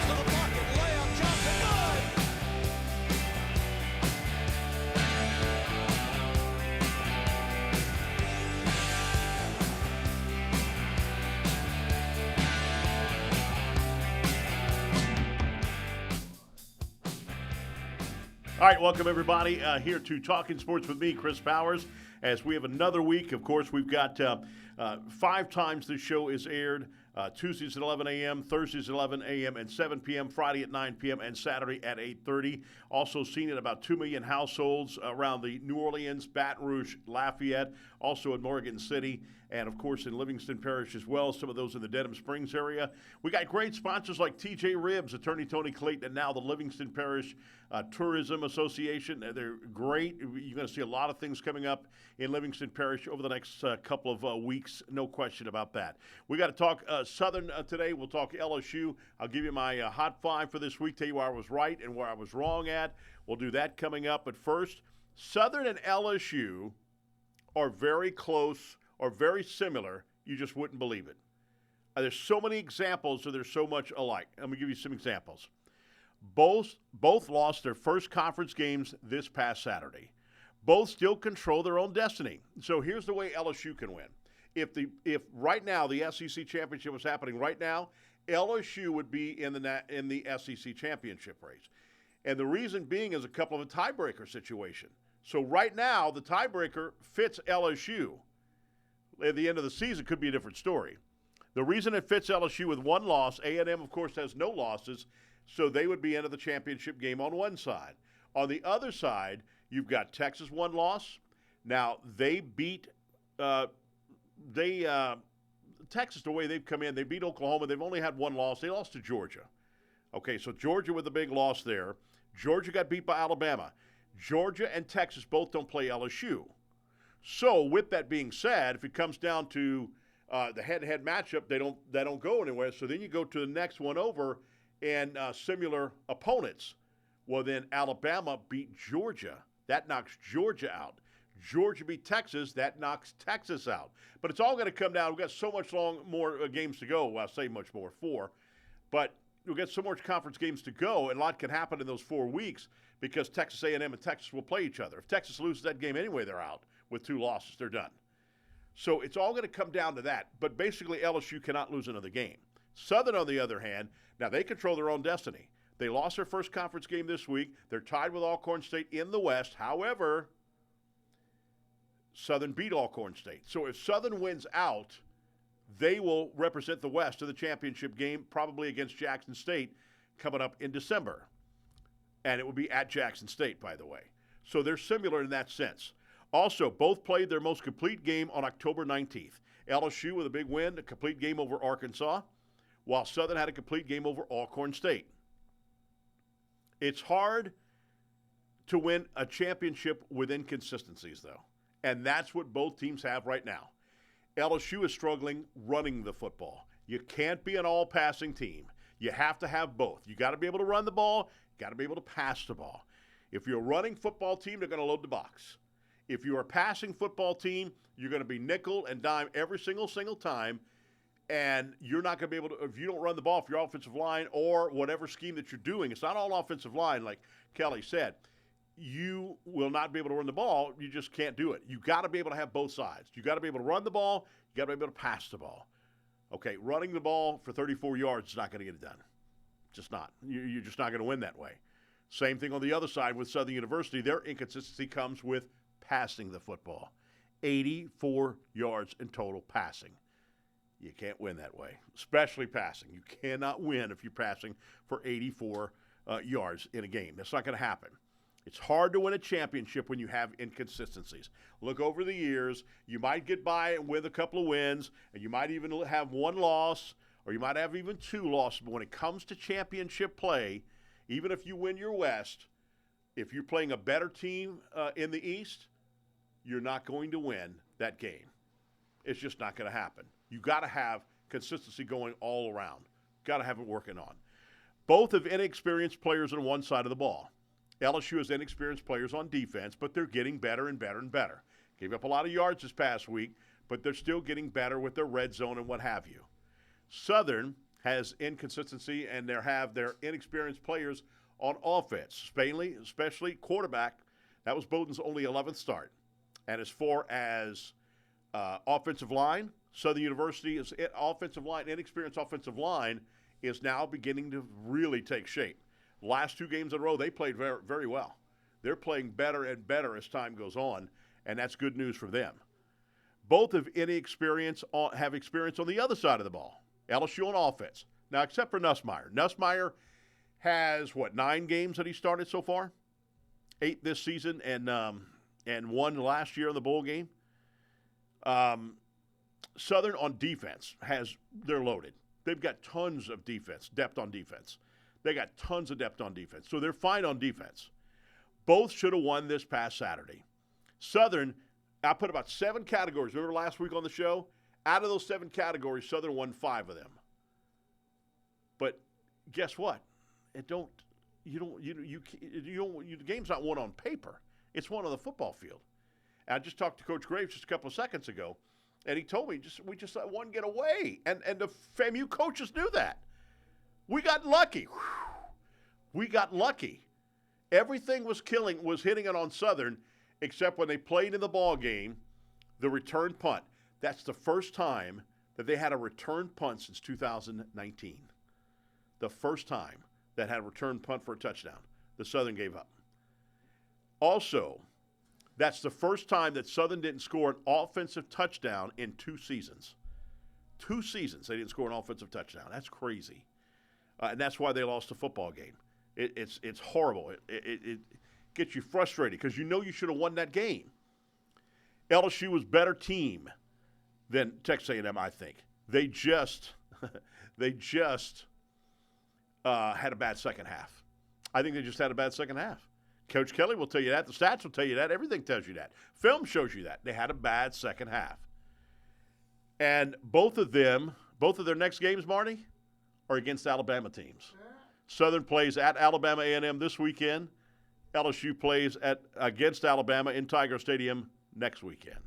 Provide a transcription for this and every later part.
to the pocket. Layup, Johnson, good! All right, welcome everybody here to Talkin Sports with me, Chris Powers, as we have another week. Of course, we've got 5 times this show is aired, Tuesdays at 11 a.m., Thursdays at 11 a.m. and 7 p.m., Friday at 9 p.m., and Saturday at 8:30. Also seen in about 2 million households around the New Orleans, Baton Rouge, Lafayette, also in Morgan City, and of course in Livingston Parish as well, some of those in the Dedham Springs area. We got great sponsors like TJ Ribs, Attorney Tony Clayton, and now the Livingston Parish Tourism Association. They're great. You're going to see a lot of things coming up in Livingston Parish over the next couple of weeks, no question about that. We got to talk Southern today. We'll talk LSU. I'll give you my hot 5 for this week, tell you where I was right and where I was wrong at. We'll do that coming up. But first, Southern and LSU are very close or very similar. You just wouldn't believe it. There's so many examples, so they're so much alike. I'm going to give you some examples. Both lost their first conference games this past Saturday. Both still control their own destiny. So here's the way LSU can win. If right now the SEC championship was happening right now, LSU would be in the SEC championship race. And the reason being is a couple of a tiebreaker situation. So right now the tiebreaker fits LSU. At the end of the season could be a different story. The reason it fits LSU with one loss, A&M of course has no losses, so they would be into the championship game on one side. On the other side, you've got Texas one loss. Now, they beat Texas the way they've come in. They beat Oklahoma. They've only had one loss. They lost to Georgia. Okay, so Georgia with a big loss there. Georgia got beat by Alabama. Georgia and Texas both don't play LSU. So with that being said, if it comes down to the head-to-head matchup, they don't go anywhere. So then you go to the next one over, and similar opponents. Well, then Alabama beat Georgia. That knocks Georgia out. Georgia beat Texas. That knocks Texas out. But it's all going to come down. We've got so much more games to go. Well, I say much more, 4. But we've got so much conference games to go, and a lot can happen in those 4 weeks because Texas A&M and Texas will play each other. If Texas loses that game anyway, they're out with 2 losses. They're done. So it's all going to come down to that. But basically, LSU cannot lose another game. Southern, on the other hand, now they control their own destiny. They lost their first conference game this week. They're tied with Alcorn State in the West. However, Southern beat Alcorn State. So if Southern wins out, they will represent the West in the championship game, probably against Jackson State, coming up in December. And it will be at Jackson State, by the way. So they're similar in that sense. Also, both played their most complete game on October 19th. LSU with a big win, a complete game over Arkansas, while Southern had a complete game over Alcorn State. It's hard to win a championship with inconsistencies, though, and that's what both teams have right now. LSU is struggling running the football. You can't be an all-passing team. You have to have both. You got to be able to run the ball. You got to be able to pass the ball. If you're a running football team, they're going to load the box. If you're a passing football team, you're going to be nickel and dime every single time. And you're not going to be able to, if you don't run the ball for your offensive line or whatever scheme that you're doing, it's not all offensive line, like Kelly said. You will not be able to run the ball. You just can't do it. You got to be able to have both sides. You got to be able to run the ball. You got to be able to pass the ball. Okay, running the ball for 34 yards is not going to get it done. Just not. You're just not going to win that way. Same thing on the other side with Southern University. Their inconsistency comes with passing the football. 84 yards in total passing. You can't win that way, especially passing. You cannot win if you're passing for 84 yards in a game. That's not going to happen. It's hard to win a championship when you have inconsistencies. Look over the years. You might get by and with a couple of wins, and you might even have one loss, or you might have even 2 losses. But when it comes to championship play, even if you win your West, if you're playing a better team in the East, you're not going to win that game. It's just not going to happen. You got to have consistency going all around. Got to have it working on. Both have inexperienced players on one side of the ball. LSU has inexperienced players on defense, but they're getting better and better and better. Gave up a lot of yards this past week, but they're still getting better with their red zone and what have you. Southern has inconsistency, and they have their inexperienced players on offense, especially quarterback. That was Bowden's only 11th start. And as far as offensive line, Southern University's inexperienced offensive line is now beginning to really take shape. Last 2 games in a row, they played very, very well. They're playing better and better as time goes on, and that's good news for them. Both have experience on the other side of the ball. LSU on offense. Now, except for Nussmeier. Nussmeier has, 9 games that he started so far? 8 this season and 1 last year in the bowl game. Southern on defense they're loaded. They've got tons of depth on defense. They got tons of depth on defense. So they're fine on defense. Both should have won this past Saturday. Southern, I put about 7 categories. Remember last week on the show? Out of those 7 categories, Southern won 5 of them. But guess what? The game's not won on paper. It's won on the football field. And I just talked to Coach Graves just a couple of seconds ago, and he told me we just let one get away. And the FAMU coaches knew that. We got lucky. We got lucky. Everything was hitting it on Southern, except when they played in the ball game, the return punt. That's the first time that they had a return punt since 2019. The first time that had a return punt for a touchdown. The Southern gave up. Also, that's the first time that Southern didn't score an offensive touchdown in 2 seasons. 2 seasons they didn't score an offensive touchdown. That's crazy. And that's why they lost the football game. It's horrible. It gets you frustrated because you should have won that game. LSU was a better team than Texas A&M, I think. They just had a bad second half. I think they just had a bad second half. Coach Kelly will tell you that. The stats will tell you that. Everything tells you that. Film shows you that. They had a bad second half. And both of their next games, Marty, are against Alabama teams. Southern plays at Alabama A&M this weekend. LSU plays against Alabama in Tiger Stadium next weekend,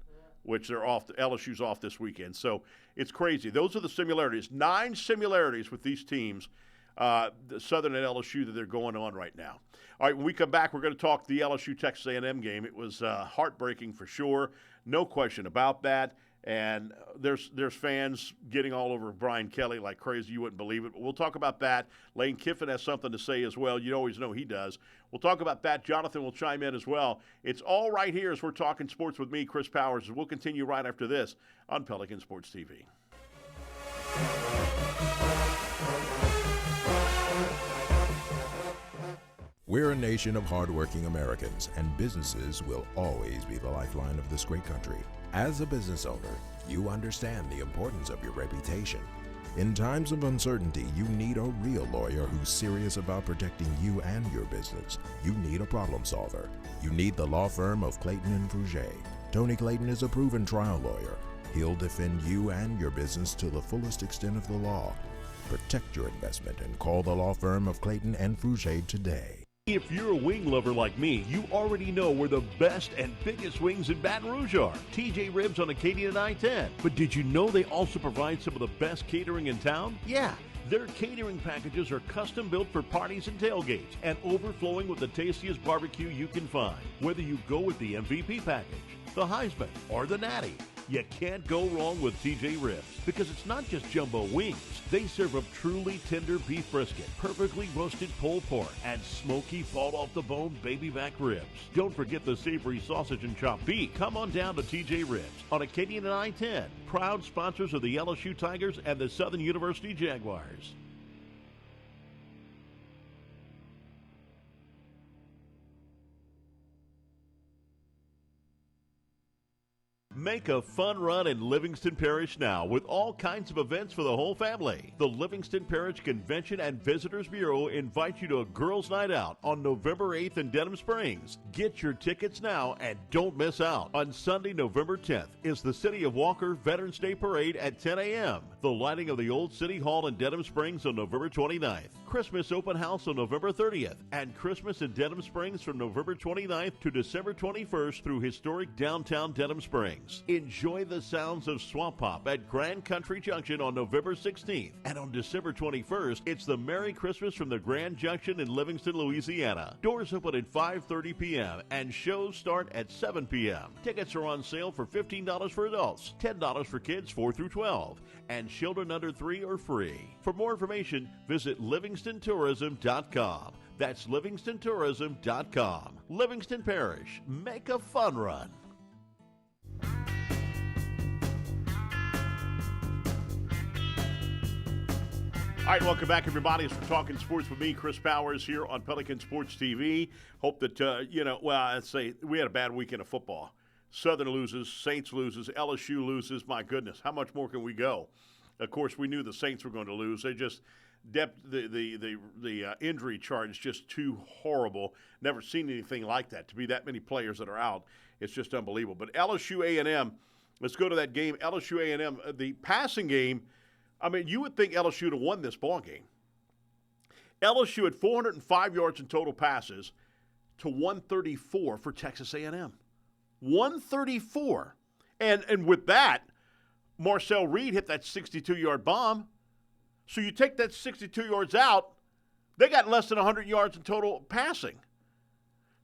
which they're off. LSU's off this weekend. So it's crazy. Those are the similarities. 9 similarities with these teams, the Southern and LSU, that they're going on right now. All right, when we come back, we're going to talk the LSU-Texas A&M game. It was heartbreaking for sure. No question about that. And there's fans getting all over Brian Kelly like crazy. You wouldn't believe it. But we'll talk about that. Lane Kiffin has something to say as well. You always know he does. We'll talk about that. Jonathan will chime in as well. It's all right here as we're talking sports with me, Chris Powers. We'll continue right after this on Pelican Sports TV. We're a nation of hardworking Americans, and businesses will always be the lifeline of this great country. As a business owner, you understand the importance of your reputation. In times of uncertainty, you need a real lawyer who's serious about protecting you and your business. You need a problem solver. You need the law firm of Clayton and Fouger. Tony Clayton is a proven trial lawyer. He'll defend you and your business to the fullest extent of the law. Protect your investment and call the law firm of Clayton and Fouger today. If you're a wing lover like me, you already know where the best and biggest wings in Baton Rouge are. TJ Ribs on Acadian and I-10. But did you know they also provide some of the best catering in town? Yeah. Their catering packages are custom built for parties and tailgates and overflowing with the tastiest barbecue you can find. Whether you go with the MVP package, the Heisman, or the Natty, you can't go wrong with TJ Ribs because it's not just jumbo wings. They serve up truly tender beef brisket, perfectly roasted pulled pork, and smoky fall-off-the-bone baby back ribs. Don't forget the savory sausage and chopped beef. Come on down to TJ Ribs on Acadian and I-10, proud sponsors of the LSU Tigers and the Southern University Jaguars. Make a fun run in Livingston Parish now with all kinds of events for the whole family. The Livingston Parish Convention and Visitors Bureau invites you to a girls' night out on November 8th in Denham Springs. Get your tickets now and don't miss out. On Sunday, November 10th is the City of Walker Veterans Day Parade at 10 a.m. The lighting of the old City Hall in Denham Springs on November 29th. Christmas open house on November 30th and Christmas in Denham Springs from November 29th to December 21st through historic downtown Denham Springs. Enjoy the sounds of Swamp Pop at Grand Country Junction on November 16th. And on December 21st, it's the Merry Christmas from the Grand Junction in Livingston, Louisiana. Doors open at 5:30 p.m. and shows start at 7 p.m. Tickets are on sale for $15 for adults, $10 for kids 4 through 12, and children under 3 are free. For more information, visit LivingstonTourism.com. That's LivingstonTourism.com. Livingston Parish, make a fun run. All right, welcome back, everybody. As we're talking sports with me, Chris Powers, here on Pelican Sports TV. Hope that, I'd say we had a bad weekend of football. Southern loses, Saints loses, LSU loses. My goodness, how much more can we go? Of course, we knew the Saints were going to lose. They just the injury chart is just too horrible. Never seen anything like that. To be that many players that are out, it's just unbelievable. But LSU A&M, let's go to that game. LSU A&M, the passing game. I mean, you would think LSU would have won this ball game. LSU had 405 yards in total passes to 134 for Texas A&M. 134. And with that, Marcel Reed hit that 62-yard bomb. So you take that 62 yards out, they got less than 100 yards in total passing.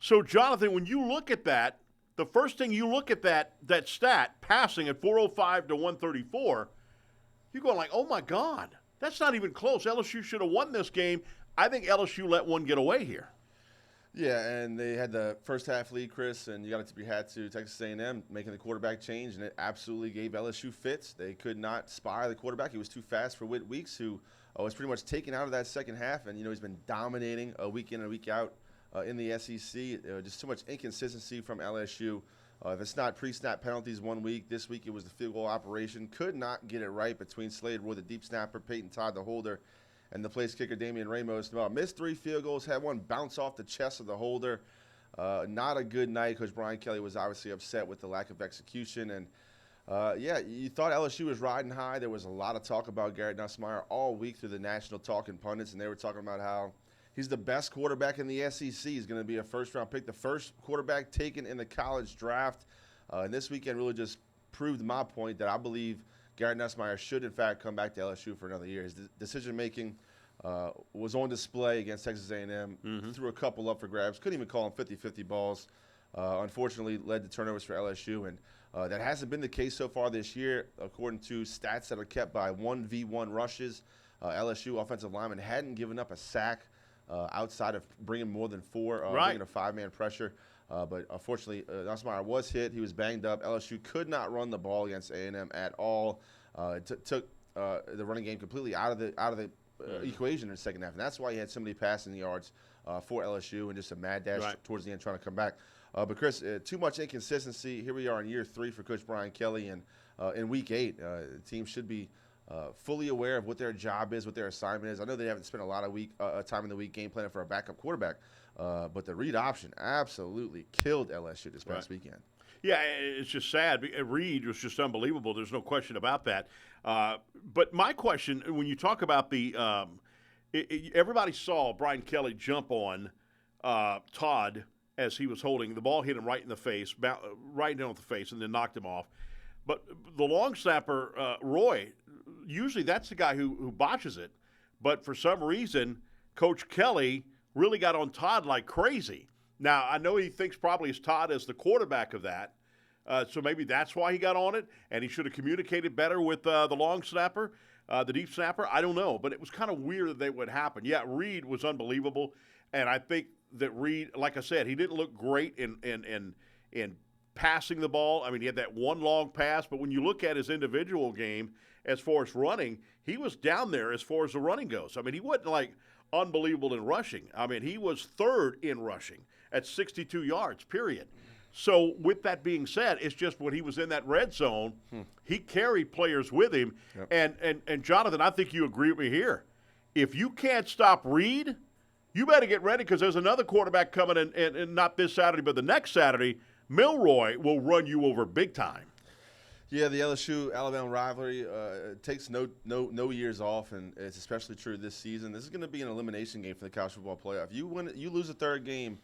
So, Jonathan, when you look at that, the first thing you look at that stat, passing at 405 to 134, you're going like, oh, my God, that's not even close. LSU should have won this game. I think LSU let one get away here. Yeah, and they had the first half lead, Chris, and you got to tip your hat to Texas A&M making the quarterback change, and it absolutely gave LSU fits. They could not spy the quarterback. He was too fast for Whit Weeks, who was pretty much taken out of that second half, and, he's been dominating week in and week out in the SEC. Just too much inconsistency from LSU. If it's not pre-snap penalties one week, this week it was the field goal operation. Could not get it right between Slade Roy, the deep snapper, Peyton Todd, the holder, and the place kicker, Damian Ramos. Missed 3 field goals, had one bounce off the chest of the holder. Not a good night. Coach Brian Kelly was obviously upset with the lack of execution. And, you thought LSU was riding high. There was a lot of talk about Garrett Nussmeier all week through the national Talkin pundits, and they were talking about how he's the best quarterback in the SEC. He's going to be a first-round pick, the first quarterback taken in the college draft. And this weekend really just proved my point that I believe Garrett Nussmeier should, in fact, come back to LSU for another year. His decision-making was on display against Texas A&M, threw a couple up for grabs, couldn't even call them 50-50 balls. Unfortunately, led to turnovers for LSU, and that hasn't been the case so far this year. According to stats that are kept by 1v1 rushes, LSU offensive linemen hadn't given up a sack outside of bringing more than 4, bringing a 5-man pressure. But unfortunately, Nussmeier was hit. He was banged up. LSU could not run the ball against A&M at all. Took the running game completely out of the equation in the second half, and that's why he had so many passing yards for LSU and just a mad dash towards the end trying to come back. But Chris, too much inconsistency. Here we are in year 3 for Coach Brian Kelly, and in week 8, the team should be fully aware of what their job is, what their assignment is. I know they haven't spent a lot of time in the week game planning for a backup quarterback, but the Reed option absolutely killed LSU this past weekend. Yeah, it's just sad. Reed was just unbelievable. There's no question about that. But my question, when you talk about everybody saw Brian Kelly jump on Todd as he was holding the ball, hit him right in the face, right down the face, and then knocked him off. But the long snapper, Roy, usually that's the guy who botches it. But for some reason, Coach Kelly really got on Todd like crazy. Now, I know he thinks probably it's Todd as the quarterback of that, so maybe that's why he got on it, and he should have communicated better with the long snapper, the deep snapper. I don't know, but it was kind of weird that would happen. Yeah, Reed was unbelievable, and I think that Reed, like I said, he didn't look great in passing the ball. I mean, he had that one long pass, but when you look at his individual game as far as running, he was down there as far as the running goes. I mean, he wasn't like unbelievable in rushing. I mean, he was 3rd in rushing at 62 yards, period. So with that being said, it's just when he was in that red zone, he carried players with him. Yep. And Jonathan, I think you agree with me here. If you can't stop Reed, you better get ready because there's another quarterback coming and not this Saturday, but the next Saturday, Milroy will run you over big time. Yeah, the LSU-Alabama rivalry takes no years off, and it's especially true this season. This is going to be an elimination game for the college football playoff. You lose a third game,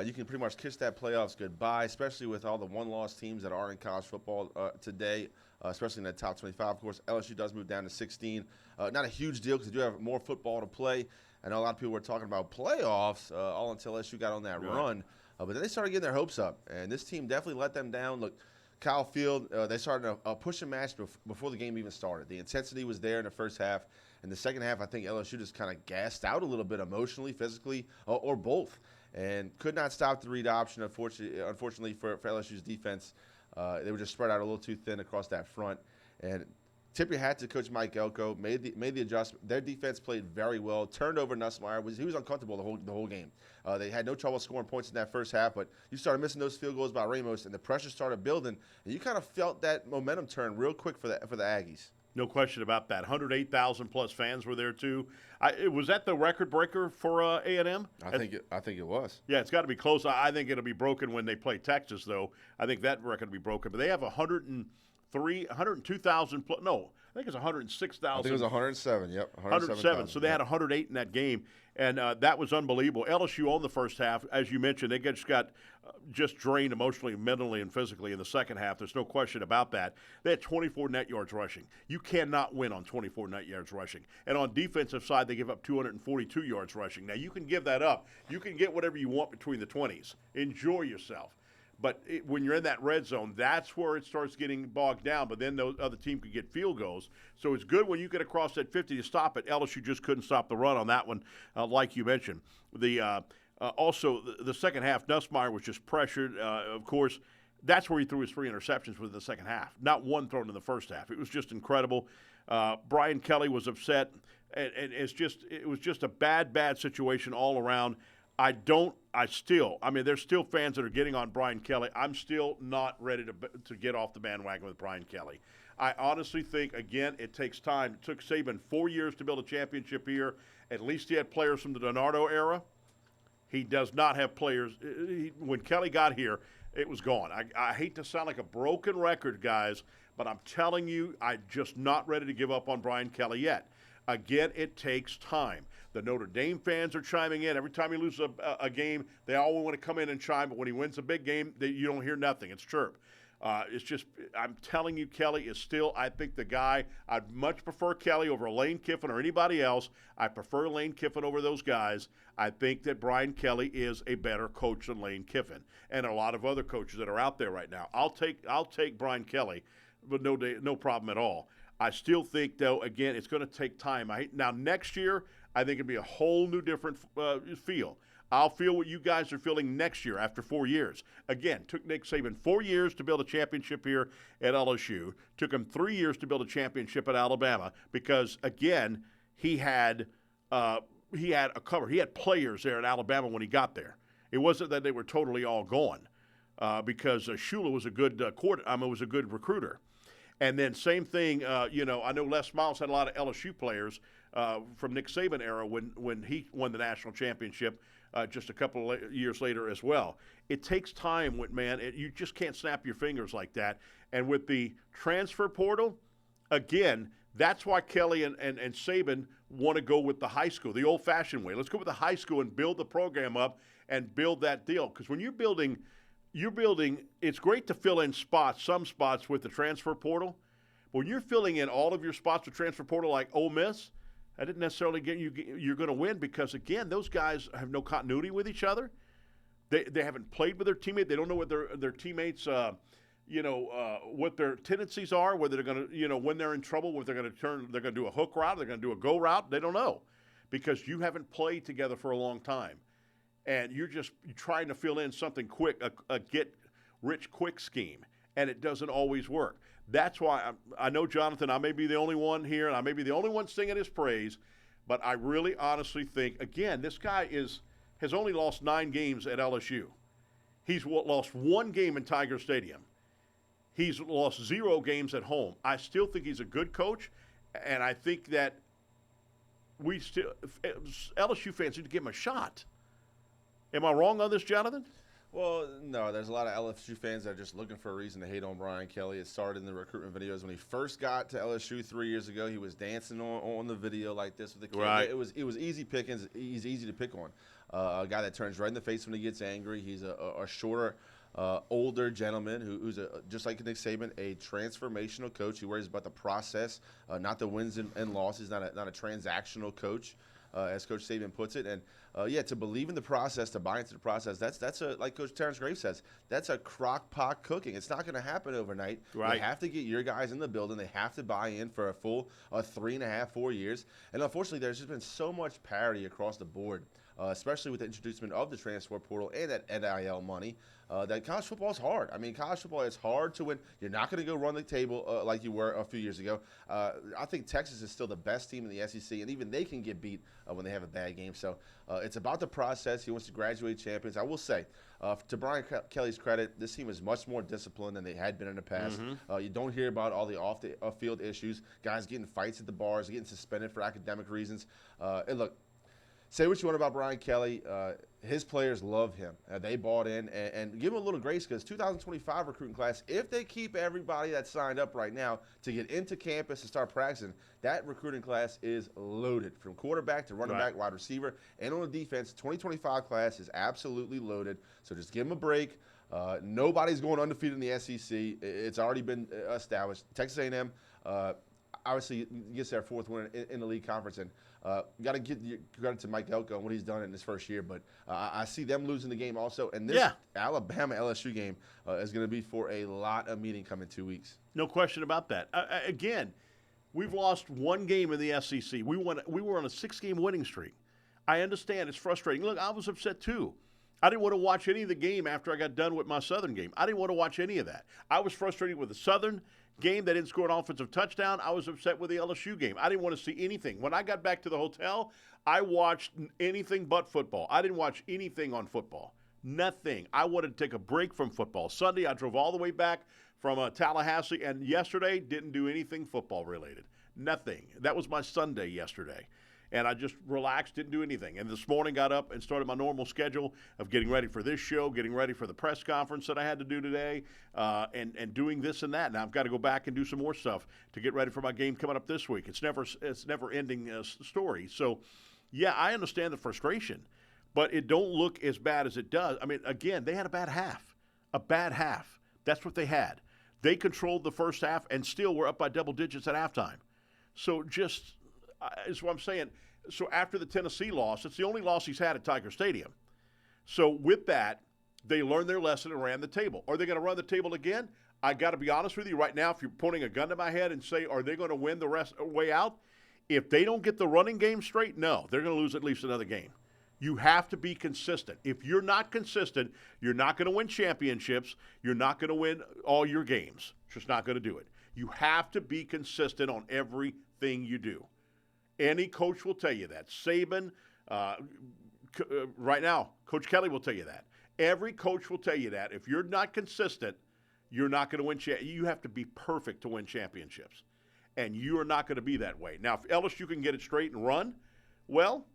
you can pretty much kiss that playoffs goodbye, especially with all the one-loss teams that are in college football today, especially in the top 25. Of course, LSU does move down to 16. Not a huge deal because they do have more football to play. I know a lot of people were talking about playoffs all until LSU got on that run, but then they started getting their hopes up, and this team definitely let them down. Look, Kyle Field, they started a push and match before the game even started. The intensity was there in the first half. In the second half, I think LSU just kind of gassed out a little bit emotionally, physically, or both, and could not stop the read option, unfortunately for LSU's defense. They were just spread out a little too thin across that front. And tip your hat to Coach Mike Elko, made the adjustment. Their defense played very well. Turned over Nussmeier. He was uncomfortable the whole game. They had no trouble scoring points in that first half, but you started missing those field goals by Ramos, and the pressure started building, and you kind of felt that momentum turn real quick for the Aggies. No question about that. 108,000 plus fans were there too. Was that the record breaker for A&M? I think it was. Yeah, it's got to be close. I think it'll be broken when they play Texas, though. I think that record will be broken. But they have 102,000 plus. No, I think it's 106,000. I think it was 107. Yep, 107. So they had 108 in that game, and that was unbelievable. LSU on the first half, as you mentioned, they just got drained emotionally, mentally, and physically in the second half. There's no question about that. They had 24 net yards rushing. You cannot win on 24 net yards rushing. And on defensive side, they give up 242 yards rushing. Now, you can give that up. You can get whatever you want between the 20s. Enjoy yourself. But when you're in that red zone, that's where it starts getting bogged down. But then the other team could get field goals. So it's good when you get across that 50 to stop it. LSU just couldn't stop the run on that one, like you mentioned. Also, the second half, Nussmeier was just pressured. Of course, that's where he threw his 3 interceptions within the second half. Not one thrown in the first half. It was just incredible. Brian Kelly was upset, and it was just a bad situation all around. There's still fans that are getting on Brian Kelly. I'm still not ready to get off the bandwagon with Brian Kelly. I honestly think, again, it takes time. It took Saban 4 years to build a championship here. At least he had players from the Donardo era. He does not have players. When Kelly got here, it was gone. I hate to sound like a broken record, guys, but I'm telling you, I'm just not ready to give up on Brian Kelly yet. Again, it takes time. The Notre Dame fans are chiming in. Every time he loses a game, they all want to come in and chime, but when he wins a big game, you don't hear nothing. It's chirp. I'm telling you, Kelly is still, I think, the guy. I'd much prefer Kelly over Lane Kiffin or anybody else. I prefer Lane Kiffin over those guys. I think that Brian Kelly is a better coach than Lane Kiffin and a lot of other coaches that are out there right now. I'll take Brian Kelly, but no problem at all. I still think, though, again, it's going to take time. Now, next year, I think it'll be a whole new different feel. I'll feel what you guys are feeling next year after 4 years. Again, took Nick Saban 4 years to build a championship here at LSU. Took him 3 years to build a championship at Alabama because, again, he had a cover. He had players there at Alabama when he got there. It wasn't that they were totally all gone because Shula was a good was a good recruiter. And then same thing, I know Les Miles had a lot of LSU players from Nick Saban era when he won the national championship just a couple of years later as well. It takes time, you just can't snap your fingers like that. And with the transfer portal, again, that's why Kelly and Saban want to go with the high school, the old-fashioned way. Let's go with the high school and build the program up and build that deal. Because when you're building, it's great to fill in some spots with the transfer portal. But when you're filling in all of your spots with transfer portal like Ole Miss, that didn't necessarily get you're going to win because, again, those guys have no continuity with each other. They haven't played with their teammate. They don't know what their teammates, what their tendencies are, whether they're going to, when they're in trouble, whether they're going to do a hook route, they're going to do a go route. They don't know because you haven't played together for a long time. And you're trying to fill in something quick, a get-rich-quick scheme, and it doesn't always work. That's why I know, Jonathan, I may be the only one here, and I may be the only one singing his praise, but I really honestly think, again, this guy has only lost 9 games at LSU. He's lost 1 game in Tiger Stadium. He's lost 0 games at home. I still think he's a good coach, and I think that LSU fans need to give him a shot. Am I wrong on this, Jonathan? Well, no, there's a lot of LSU fans that are just looking for a reason to hate on Brian Kelly. It started in the recruitment videos when he first got to LSU 3 years ago. He was dancing on the video like this with the kid. Right. It was easy pickings. He's easy to pick on. A guy that turns right in the face when he gets angry. He's a shorter, older gentleman who's just like Nick Saban, a transformational coach. He worries about the process, not the wins and losses. Not a transactional coach. As Coach Saban puts it, and to believe in the process, to buy into the process, that's a, like Coach Terrence Graves says, that's a crock pot cooking. It's not going to happen overnight. Right. You have to get your guys in the building. They have to buy in for a full 3.5, 4 years. And unfortunately, there's just been so much parity across the board, especially with the introduction of the transfer portal and that NIL money. That college football is hard. I mean, college football is hard to win. You're not going to go run the table like you were a few years ago. I think Texas is still the best team in the SEC, and even they can get beat when they have a bad game. So it's about the process. He wants to graduate champions. I will say, to Brian Kelly's credit, this team is much more disciplined than they had been in the past. You don't hear about all the off-field issues, guys getting fights at the bars, getting suspended for academic reasons. And look, say what you want about Brian Kelly. His players love him. They bought in, and give him a little grace because 2025 recruiting class, if they keep everybody that's signed up right now to get into campus and start practicing, that recruiting class is loaded from quarterback to running back, wide receiver, and on the defense. 2025 class is absolutely loaded. So just give him a break. Nobody's going undefeated in the SEC. It's already been established. Texas A&M obviously gets their fourth win in the league conference, and got to give credit to Mike Elko and what he's done in his first year. But I see them losing the game also, and this Alabama-LSU game is going to be for a lot of meeting coming 2 weeks. No question about that. Again, we've lost one game in the SEC. We were on a 6-game winning streak. I understand it's frustrating. Look, I was upset too. I didn't want to watch any of the game after I got done with my Southern game. I didn't want to watch any of that. I was frustrated with the Southern game. They didn't score an offensive touchdown. I was upset with the LSU game. I didn't want to see anything. When I got back to the hotel, I watched anything but football. I didn't watch anything on football. Nothing. I wanted to take a break from football. Sunday, I drove all the way back from Tallahassee, and yesterday didn't do anything football related. Nothing. That was my Sunday yesterday. And I just relaxed, didn't do anything. And this morning got up and started my normal schedule of getting ready for this show, getting ready for the press conference that I had to do today, and doing this and that. Now I've got to go back and do some more stuff to get ready for my game coming up this week. It's never ending story. So, yeah, I understand the frustration, but it don't look as bad as it does. I mean, again, they had a bad half. A bad half. That's what they had. They controlled the first half and still were up by double digits at halftime. So just is what I'm saying. So after the Tennessee loss, it's the only loss he's had at Tiger Stadium. So with that, they learned their lesson and ran the table. Are they going to run the table again? I got to be honest with you right now. If you're pointing a gun to my head and say, are they going to win the rest way out? If they don't get the running game straight, no, they're going to lose at least another game. You have to be consistent. If you're not consistent, you're not going to win championships. You're not going to win all your games. Just not going to do it. You have to be consistent on everything you do. Any coach will tell you that. Saban, right now, Coach Kelly will tell you that. Every coach will tell you that. If you're not consistent, you're not going to win. You have to be perfect to win championships. And you are not going to be that way. Now, if LSU can get it straight and run, well,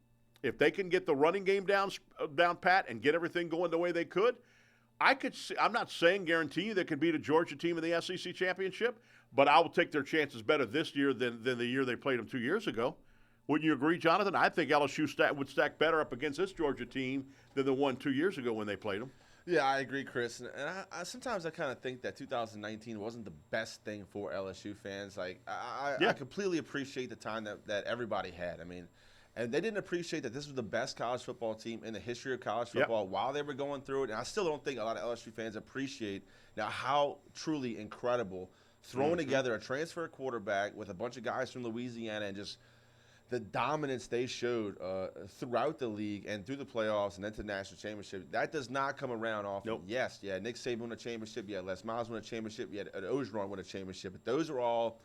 if they can get the running game down pat and get everything going the way they could, I could see, I'm not saying guarantee you they could beat a Georgia team in the SEC championship, but I will take their chances better this year than the year they played them 2 years ago. Wouldn't you agree, Jonathan? I think LSU would stack better up against this Georgia team than the one 2 years ago when they played them. Yeah, I agree, Chris. And I sometimes I kind of think that 2019 wasn't the best thing for LSU fans. Like, I completely appreciate the time that everybody had. I mean, and they didn't appreciate that this was the best college football team in the history of college football while they were going through it. And I still don't think a lot of LSU fans appreciate now how truly incredible throwing together a transfer quarterback with a bunch of guys from Louisiana and just the dominance they showed throughout the league and through the playoffs and into the national championship. That does not come around often. Nope. Yes, Nick Saban won a championship. You had Les Miles win a championship. You had Ogeron win a championship. But those are all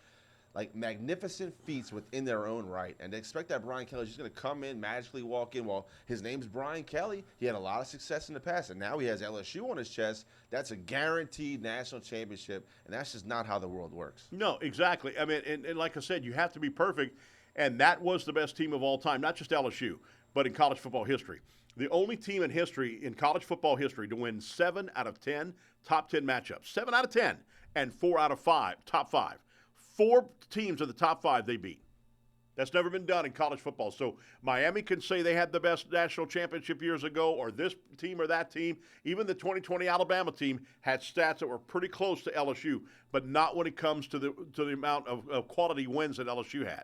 like magnificent feats within their own right. And to expect that Brian Kelly's just going to come in, magically walk in. Well, his name's Brian Kelly. He had a lot of success in the past, and now he has LSU on his chest. That's a guaranteed national championship, and that's just not how the world works. No, exactly. I mean, and like I said, you have to be perfect. And that was the best team of all time, not just LSU. but in college football history. The only team in college football history, to win 7 out of 10 top 10 matchups. 7 out of 10 and 4 out of 5, top 5. 4 teams in the top 5 they beat. That's never been done in college football. So Miami can say they had the best national championship years ago, or this team or that team. Even the 2020 Alabama team had stats that were pretty close to LSU, but not when it comes to the amount of quality wins that LSU had.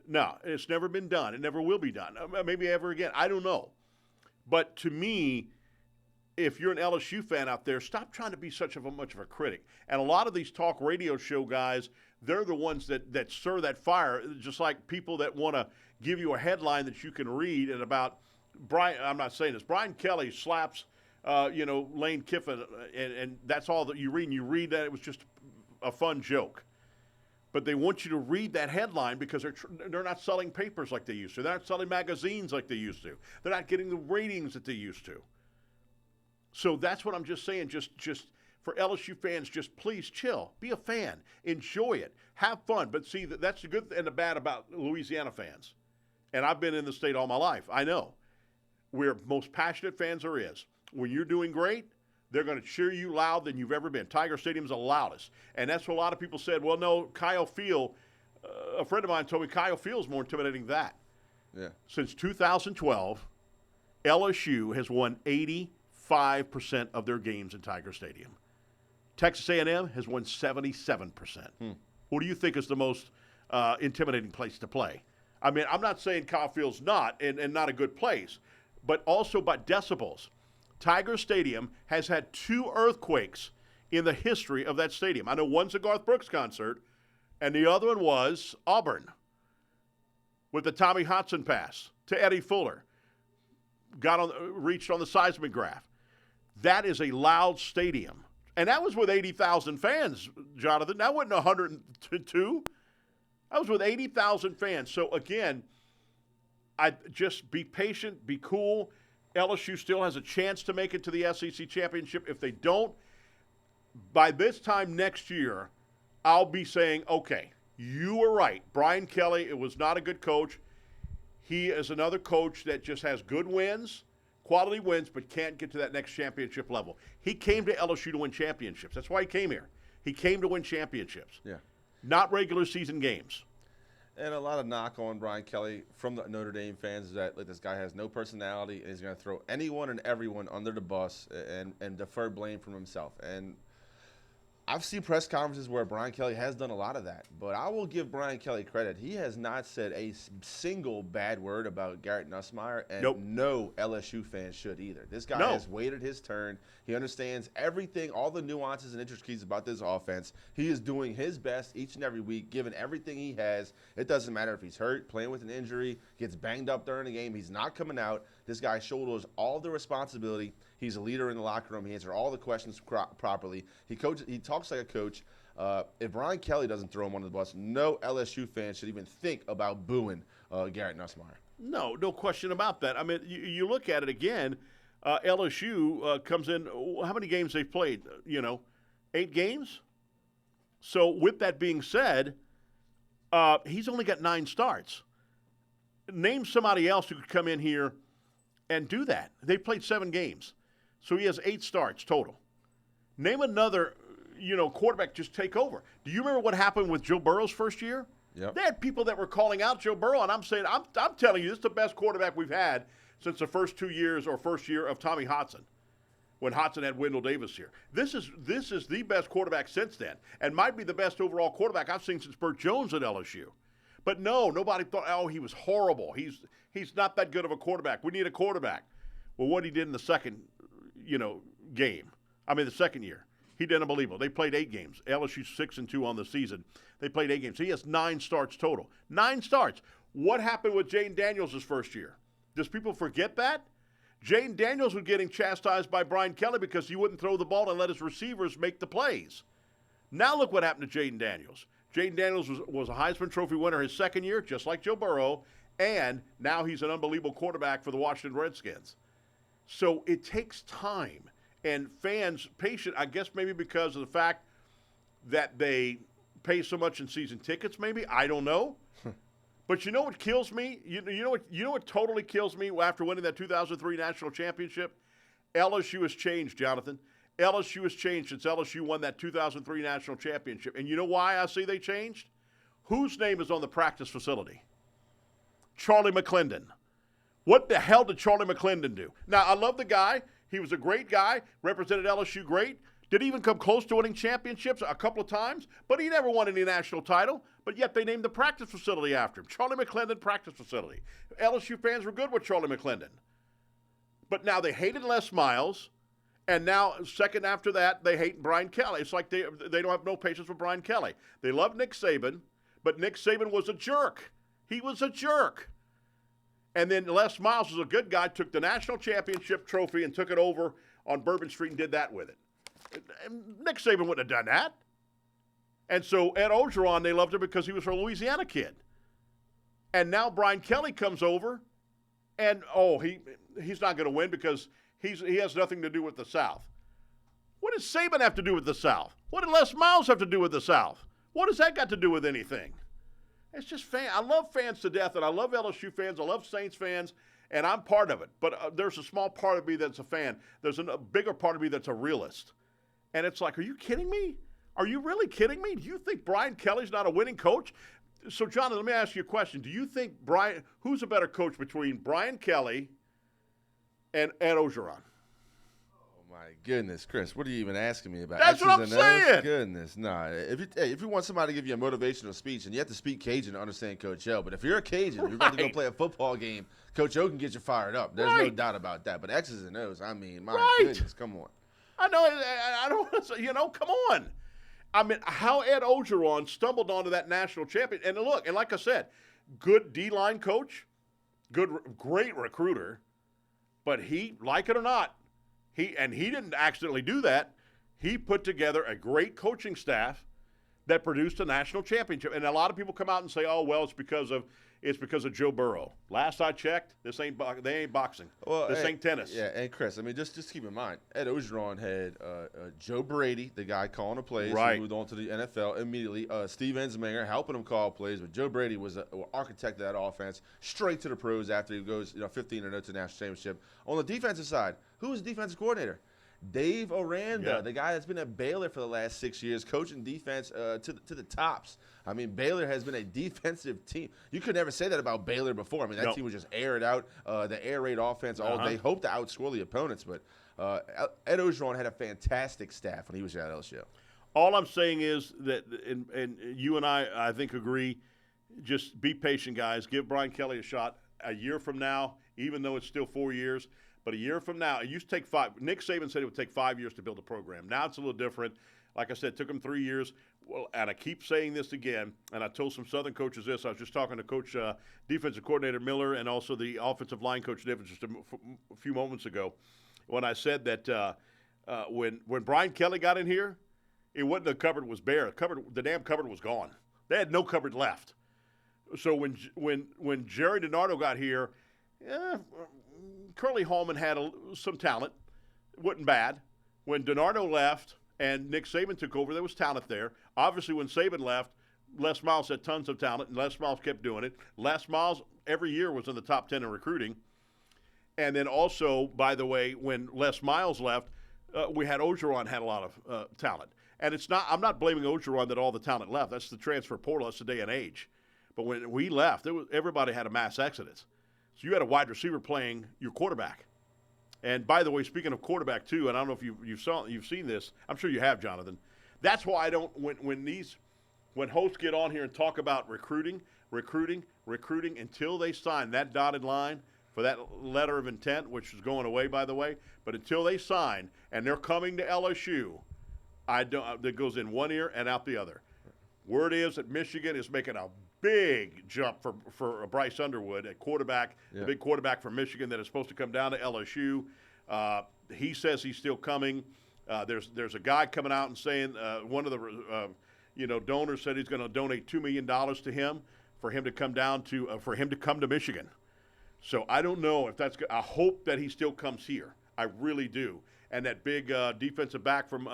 No, it's never been done. It never will be done. Maybe ever again. I don't know. But to me, if you're an LSU fan out there, stop trying to be much of a critic. And a lot of these talk radio show guys, they're the ones that stir that fire, just like people that want to give you a headline that you can read and about Brian. I'm not saying this. Brian Kelly slaps, Lane Kiffin, and that's all that you read. And you read that it was just a fun joke. But they want you to read that headline because they're not selling papers like they used to. They're not selling magazines like they used to. They're not getting the ratings that they used to. So that's what I'm just saying. Just for LSU fans, just please chill. Be a fan. Enjoy it. Have fun. But see, that's the good and the bad about Louisiana fans. And I've been in the state all my life. I know. We're most passionate fans there is. When you're doing great, they're going to cheer you loud than you've ever been. Tiger Stadium's the loudest. And that's what a lot of people said, well, no, Kyle Field, a friend of mine told me Kyle Field's more intimidating than that. Yeah. Since 2012, LSU has won 85% of their games in Tiger Stadium. Texas A&M has won 77%. What do you think is the most intimidating place to play? I mean, I'm not saying Kyle Field's not, and not a good place, but also by decibels. Tiger Stadium has had 2 earthquakes in the history of that stadium. I know one's a Garth Brooks concert, and the other one was Auburn with the Tommy Hudson pass to Eddie Fuller. Reached on the seismograph. That is a loud stadium. And that was with 80,000 fans, Jonathan. That wasn't 102. That was with 80,000 fans. So, again, I just be patient, be cool. LSU still has a chance to make it to the SEC championship. If they don't, by this time next year, I'll be saying, okay, you were right. Brian Kelly, it was not a good coach. He is another coach that just has good wins, quality wins, but can't get to that next championship level. He came to LSU to win championships. That's why he came here. He came to win championships. Yeah. Not regular season games. And a lot of knock on Brian Kelly from the Notre Dame fans is that this guy has no personality and he's going to throw anyone and everyone under the bus and defer blame from himself. And I've seen press conferences where Brian Kelly has done a lot of that, but I will give Brian Kelly credit. He has not said a single bad word about Garrett Nussmeier, and no LSU fan should either. This guy has waited his turn. He understands everything, all the nuances and intricacies about this offense. He is doing his best each and every week, giving everything he has. It doesn't matter if he's hurt, playing with an injury, gets banged up during the game. He's not coming out. This guy shoulders all the responsibility. He's a leader in the locker room. He answers all the questions properly. He talks like a coach. If Brian Kelly doesn't throw him under the bus, no LSU fan should even think about booing Garrett Nussmeier. No question about that. I mean, you look at it again. LSU comes in. How many games they've played? 8 games. So with that being said, he's only got 9 starts. Name somebody else who could come in here and do that. They played 7 games. So he has 8 starts total. Name another, quarterback just take over. Do you remember what happened with Joe Burrow's first year? Yep. They had people that were calling out Joe Burrow, and I'm saying, I'm telling you, this is the best quarterback we've had since the first 2 years or first year of Tommy Hodson, when Hodson had Wendell Davis here. This is the best quarterback since then, and might be the best overall quarterback I've seen since Burt Jones at LSU. But no, nobody thought, oh, he was horrible. He's not that good of a quarterback. We need a quarterback. Well, what he did in the second, game. The second year. He did unbelievable. They played 8 games. LSU 6-2 on the season. They played 8 games. So he has 9 starts total. 9 starts. What happened with Jayden Daniels his first year? Does people forget that? Jayden Daniels was getting chastised by Brian Kelly because he wouldn't throw the ball and let his receivers make the plays. Now look what happened to Jayden Daniels. Jayden Daniels was a Heisman Trophy winner his second year, just like Joe Burrow, and now he's an unbelievable quarterback for the Washington Redskins. So it takes time. And fans patient, I guess maybe because of the fact that they pay so much in season tickets maybe. I don't know. But you know what kills me? You know what totally kills me after winning that 2003 national championship? LSU has changed, Jonathan. LSU has changed since LSU won that 2003 national championship. And you know why I say they changed? Whose name is on the practice facility? Charlie McClendon. What the hell did Charlie McClendon do? Now, I love the guy. He was a great guy, represented LSU great. Did even come close to winning championships a couple of times, but he never won any national title. But yet they named the practice facility after him. Charlie McClendon Practice Facility. LSU fans were good with Charlie McClendon. But now they hated Les Miles, and now second after that, they hate Brian Kelly. It's like they don't have no patience with Brian Kelly. They love Nick Saban, but Nick Saban was a jerk. He was a jerk. And then Les Miles was a good guy, took the national championship trophy and took it over on Bourbon Street and did that with it. Nick Saban wouldn't have done that. And so Ed Ogeron, they loved him because he was a Louisiana kid. And now Brian Kelly comes over, and he's not going to win because he has nothing to do with the South. What does Saban have to do with the South? What did Les Miles have to do with the South? What does that got to do with anything? It's just I love fans to death, and I love LSU fans. I love Saints fans, and I'm part of it. But there's a small part of me that's a fan. There's a bigger part of me that's a realist. And it's like, are you kidding me? Are you really kidding me? Do you think Brian Kelly's not a winning coach? So, Jonathan, let me ask you a question. Do you think who's a better coach between Brian Kelly and Ed Ogeron? Oh, my goodness, Chris, what are you even asking me about? That's what I'm saying. Goodness, no. If you want somebody to give you a motivational speech, and you have to speak Cajun to understand Coach O, but if you're a Cajun, you're about to go play a football game, Coach O can get you fired up. There's no doubt about that. But X's and O's, I mean, my goodness, come on. I know. I don't want to say, come on. I mean, how Ed Ogeron stumbled onto that national champion. And look, and like I said, good D-line coach, great recruiter, but he, like it or not, he didn't accidentally do that. He put together a great coaching staff that produced a national championship. And a lot of people come out and say, "Oh, well, it's because of Joe Burrow." Last I checked, they ain't boxing. Well, this ain't tennis. Yeah, and Chris, I mean, just keep in mind, Ed Ogeron had Joe Brady, the guy calling the plays, who moved on to the NFL immediately. Steve Ensminger helping him call plays, but Joe Brady was an architect of that offense, straight to the pros after he goes 15-0 to the national championship. On the defensive side, who was the defensive coordinator? Dave Aranda, the guy that's been at Baylor for the last 6 years, coaching defense to the tops. I mean, Baylor has been a defensive team. You could never say that about Baylor before. I mean, that team would just air it out, the air raid offense all day. Hope to outscore the opponents, but Ed Ogeron had a fantastic staff when he was at LSU. All I'm saying is that, and you and I think, agree, just be patient, guys. Give Brian Kelly a shot. A year from now, even though it's still 4 years, but a year from now, it used to take 5. Nick Saban said it would take 5 years to build a program. Now it's a little different. Like I said, it took him 3 years. Well, and I keep saying this again, and I told some Southern coaches this. I was just talking to Coach Defensive Coordinator Miller and also the offensive line coach Davis just a few moments ago when I said that when Brian Kelly got in here, it wasn't the cupboard was bare. The damn cupboard was gone. They had no cupboard left. So when Jerry DiNardo got here, Curly Hallman had some talent. It wasn't bad. When DiNardo left and Nick Saban took over, there was talent there. Obviously, when Saban left, Les Miles had tons of talent, and Les Miles kept doing it. Les Miles every year was in the top 10 in recruiting. And then also, by the way, when Les Miles left, we had Ogeron had a lot of talent. And I'm not blaming Ogeron that all the talent left. That's the transfer portal. That's the day and age. But when we left, everybody had a mass exodus. So you had a wide receiver playing your quarterback. And by the way, speaking of quarterback too, and I don't know if you've seen this. I'm sure you have, Jonathan. That's why I don't when hosts get on here and talk about recruiting until they sign that dotted line for that letter of intent, which is going away, by the way. But until they sign and they're coming to LSU, that goes in one ear and out the other. Word is that Michigan is making a big jump for Bryce Underwood at quarterback, the big quarterback from Michigan that is supposed to come down to LSU. He says he's still coming. There's a guy coming out and saying one of the donors said he's going to donate $2 million to him for him to come down to Michigan. So I don't know if that's. I hope that he still comes here. I really do. And that big defensive back from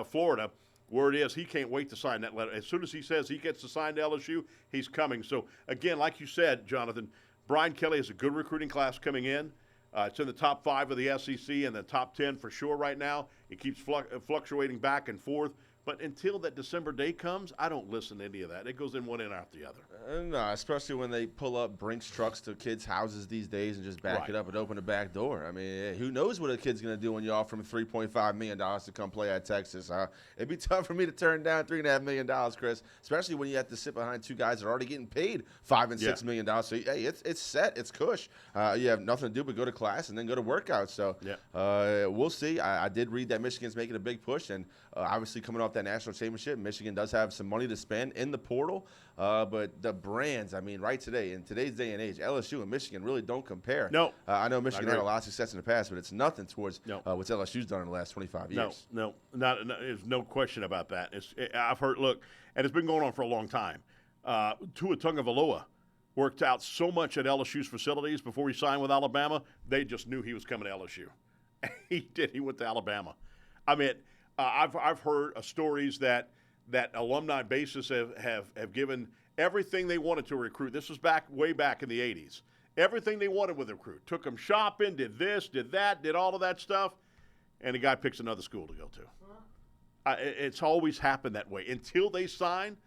Florida, Word is he can't wait to sign that letter. As soon as he says he gets to sign to LSU, he's coming. So, again, like you said, Jonathan, Brian Kelly has a good recruiting class coming in. It's in the top 5 of the SEC and the top 10 for sure right now. It keeps fluctuating back and forth. But until that December day comes, I don't listen to any of that. It goes in one end out the other. No, especially when they pull up Brinks trucks to kids' houses these days and just back it up and open the back door. I mean, who knows what a kid's going to do when you offer him $3.5 million to come play at Texas. It'd be tough for me to turn down $3.5 million, Chris, especially when you have to sit behind 2 guys that are already getting paid $5 and $6 million. So, hey, it's set. It's cush. You have nothing to do but go to class and then go to workouts. So we'll see. I did read that Michigan's making a big push, and obviously coming off that national championship, Michigan does have some money to spend in the portal. But the brands, I mean, right today, in today's day and age, LSU and Michigan really don't compare. No. I know Michigan had a lot of success in the past, but it's nothing towards what LSU's done in the last 25 years. No, there's no question about that. I've heard, look, and it's been going on for a long time. Tua Tagovailoa worked out so much at LSU's facilities before he signed with Alabama, they just knew he was coming to LSU. He did. He went to Alabama. I mean, I've heard stories that alumni bases have given everything they wanted to recruit. This was way back in the 80s. Everything they wanted with a recruit. Took them shopping, did this, did that, did all of that stuff, and the guy picks another school to go to. It's always happened that way. Until they sign,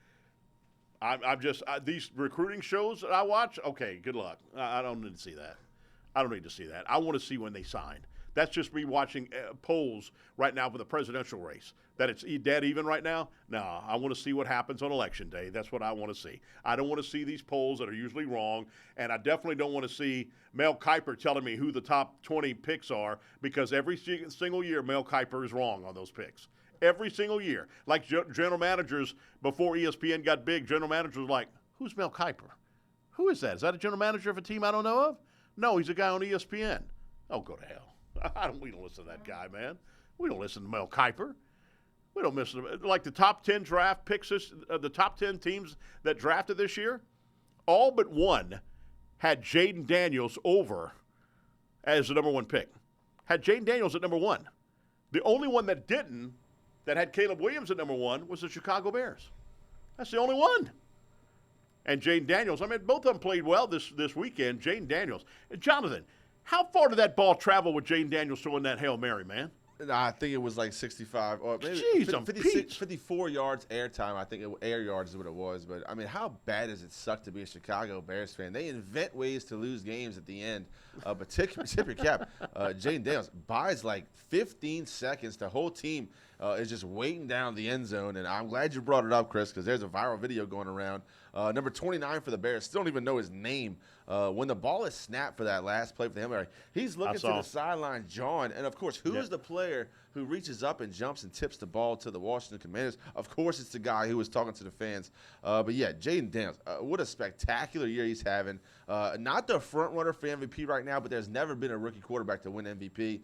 I'm just these recruiting shows that I watch, okay, good luck. I don't need to see that. I don't need to see that. I want to see when they sign. That's just me watching polls right now for the presidential race. That it's dead even right now? No, I want to see what happens on Election Day. That's what I want to see. I don't want to see these polls that are usually wrong, and I definitely don't want to see Mel Kiper telling me who the top 20 picks are, because every single year Mel Kiper is wrong on those picks. Every single year. Like general managers, before ESPN got big, general managers were like, who's Mel Kiper? Who is that? Is that a general manager of a team I don't know of? No, he's a guy on ESPN. Oh, go to hell. We don't listen to that guy, man. We don't listen to Mel Kiper. We don't listen to like the top 10 draft picks. The top 10 teams that drafted this year, all but one had Jaden Daniels over as the number 1 pick. Had Jaden Daniels at number 1. The only one that didn't, that had Caleb Williams at number 1, was the Chicago Bears. That's the only one. And Jaden Daniels, I mean, both of them played well this weekend. Jaden Daniels. And Jonathan, how far did that ball travel with Jaden Daniels throwing that Hail Mary, man? I think it was like 65 or maybe 54 yards air time. I think air yards is what it was. But, I mean, how bad does it suck to be a Chicago Bears fan? They invent ways to lose games at the end. But tip your cap, Jaden Daniels buys like 15 seconds. The whole team is just waiting down the end zone. And I'm glad you brought it up, Chris, because there's a viral video going around. Number 29 for the Bears. Still don't even know his name. When the ball is snapped for that last play for the Hail Mary, he's looking to the sideline, John. And, of course, who is the player who reaches up and jumps and tips the ball to the Washington Commanders? Of course, it's the guy who was talking to the fans. But, yeah, Jaden Daniels, what a spectacular year he's having. Not the front runner for MVP right now, but there's never been a rookie quarterback to win MVP.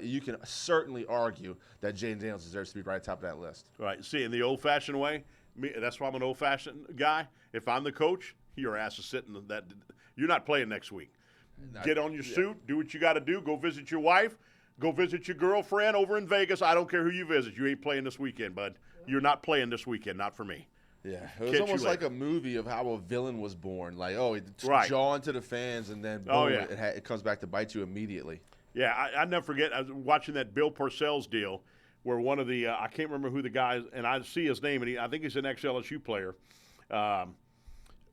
You can certainly argue that Jaden Daniels deserves to be right top of that list. Right. See, in the old-fashioned way, that's why I'm an old-fashioned guy. If I'm the coach, your ass is sitting that. You're not playing next week. Get on your suit, do what you got to do, go visit your wife, go visit your girlfriend over in Vegas. I don't care who you visit. You ain't playing this weekend, bud. You're not playing this weekend, not for me. Yeah, it was almost like a movie of how a villain was born. Like, jaw into the fans, and then boom, it comes back to bite you immediately. Yeah, I never forget. I was watching that Bill Parcells deal where one of the I can't remember who the guy is, and I see his name, and I think he's an ex-LSU player.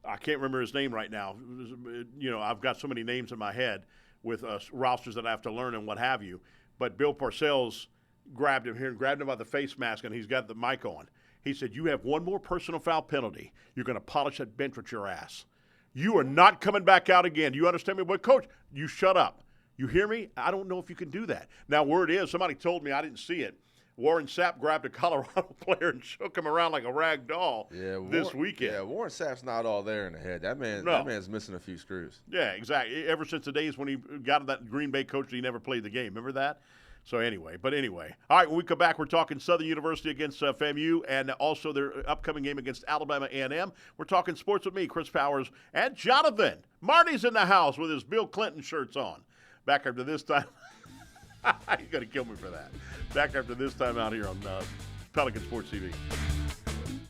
I can't remember his name right now. You know, I've got so many names in my head with rosters that I have to learn and what have you. But Bill Parcells grabbed him by the face mask, and he's got the mic on. He said, you have one more personal foul penalty. You're going to polish that bench with your ass. You are not coming back out again. Do you understand me? But, Coach, you shut up. You hear me? I don't know if you can do that. Now, word is, somebody told me, I didn't see it, Warren Sapp grabbed a Colorado player and shook him around like a rag doll this weekend. Yeah, Warren Sapp's not all there in the head. That man's missing a few screws. Yeah, exactly. Ever since the days when he got that Green Bay coach, he never played the game. Remember that? So anyway. All right, when we come back, we're talking Southern University against FAMU and also their upcoming game against Alabama A&M. We're talking sports with me, Chris Powers, and Jonathan. Marty's in the house with his Bill Clinton shirts on. Back after this time. You're going to kill me for that. Back after this time out here on Pelican Sports TV.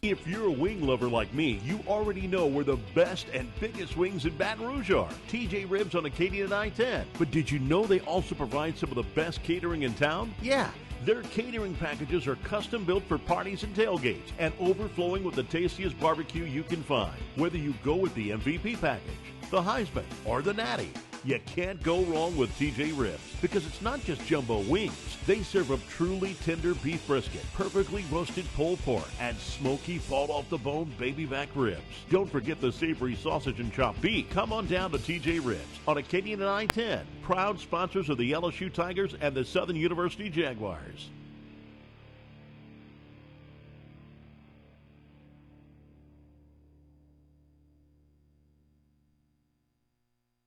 If you're a wing lover like me, you already know where the best and biggest wings in Baton Rouge are. TJ Ribs on Acadian and I-10. But did you know they also provide some of the best catering in town? Yeah. Their catering packages are custom built for parties and tailgates and overflowing with the tastiest barbecue you can find. Whether you go with the MVP package, the Heisman, or the Natty, you can't go wrong with TJ Ribs because it's not just jumbo wings. They serve up truly tender beef brisket, perfectly roasted pulled pork, and smoky fall-off-the-bone baby back ribs. Don't forget the savory sausage and chopped beef. Come on down to TJ Ribs on Acadian and I-10, proud sponsors of the LSU Tigers and the Southern University Jaguars.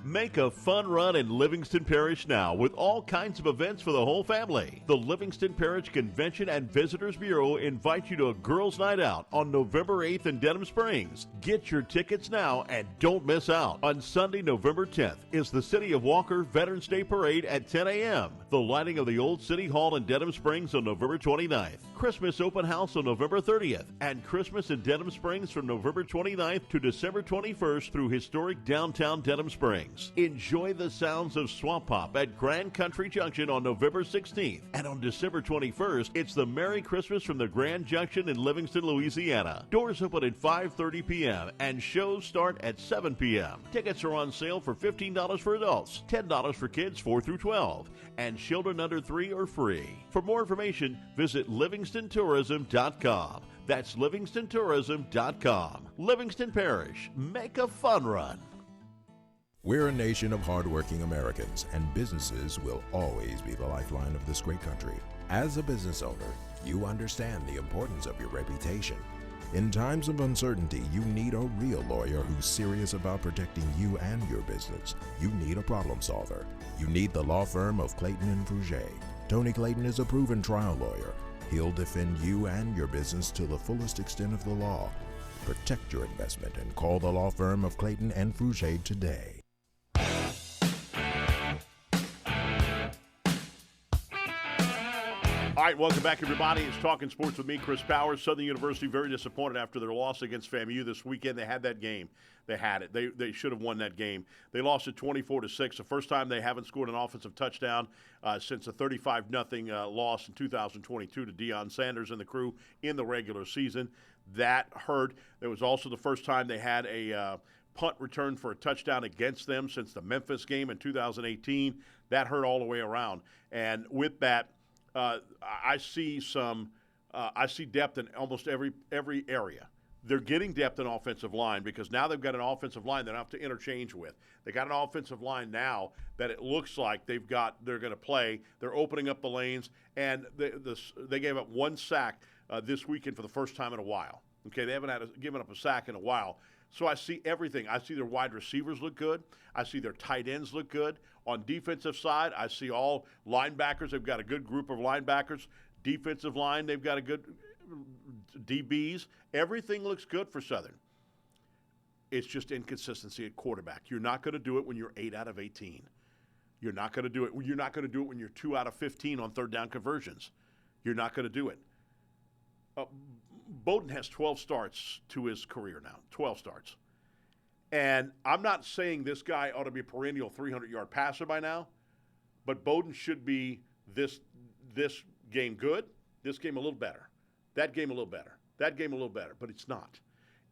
Make a fun run in Livingston Parish now with all kinds of events for the whole family. The Livingston Parish Convention and Visitors Bureau invites you to a girls' night out on November 8th in Denham Springs. Get your tickets now and don't miss out. On Sunday, November 10th is the City of Walker Veterans Day Parade at 10 a.m. The lighting of the old City Hall in Denham Springs on November 29th. Christmas open house on November 30th. And Christmas in Denham Springs from November 29th to December 21st through historic downtown Denham Springs. Enjoy the sounds of Swamp Pop at Grand Country Junction on November 16th. And on December 21st, it's the Merry Christmas from the Grand Junction in Livingston, Louisiana. Doors open at 5:30 p.m. and shows start at 7 p.m. Tickets are on sale for $15 for adults, $10 for kids 4 through 12, and children under 3 are free. For more information, visit LivingstonTourism.com. That's LivingstonTourism.com. Livingston Parish. Make a fun run. We're a nation of hardworking Americans, and businesses will always be the lifeline of this great country. As a business owner, you understand the importance of your reputation. In times of uncertainty, you need a real lawyer who's serious about protecting you and your business. You need a problem solver. You need the law firm of Clayton and Fruget. Tony Clayton is a proven trial lawyer. He'll defend you and your business to the fullest extent of the law. Protect your investment and call the law firm of Clayton and Fruget today. All right, welcome back, everybody. It's Talking Sports with me, Chris Powers. Southern University very disappointed after their loss against FAMU this weekend. They had that game. They had it. They should have won that game. They lost it 24-6. The first time they haven't scored an offensive touchdown since a 35-0 loss in 2022 to Deion Sanders and the crew in the regular season. That hurt. It was also the first time they had a punt return for a touchdown against them since the Memphis game in 2018. That hurt all the way around. And with that, I see depth in almost every area. They're getting depth in offensive line because now they've got an offensive line they don't have to interchange with. They got an offensive line now that it looks like they're going to play. They're opening up the lanes, and they gave up one sack this weekend for the first time in a while. Okay, they haven't given up a sack in a while. So I see everything. I see their wide receivers look good. I see their tight ends look good. On defensive side, I see all linebackers. They've got a good group of linebackers. Defensive line, they've got a good DBs. Everything looks good for Southern. It's just inconsistency at quarterback. You're not going to do it when you're 8 out of 18. You're not going to do it. You're not going to do it when you're 2 out of 15 on third down conversions. You're not going to do it. Bowden has 12 starts to his career now, 12 starts. And I'm not saying this guy ought to be a perennial 300-yard passer by now, but Bowden should be this game good, this game a little better, that game a little better, that game a little better, but it's not.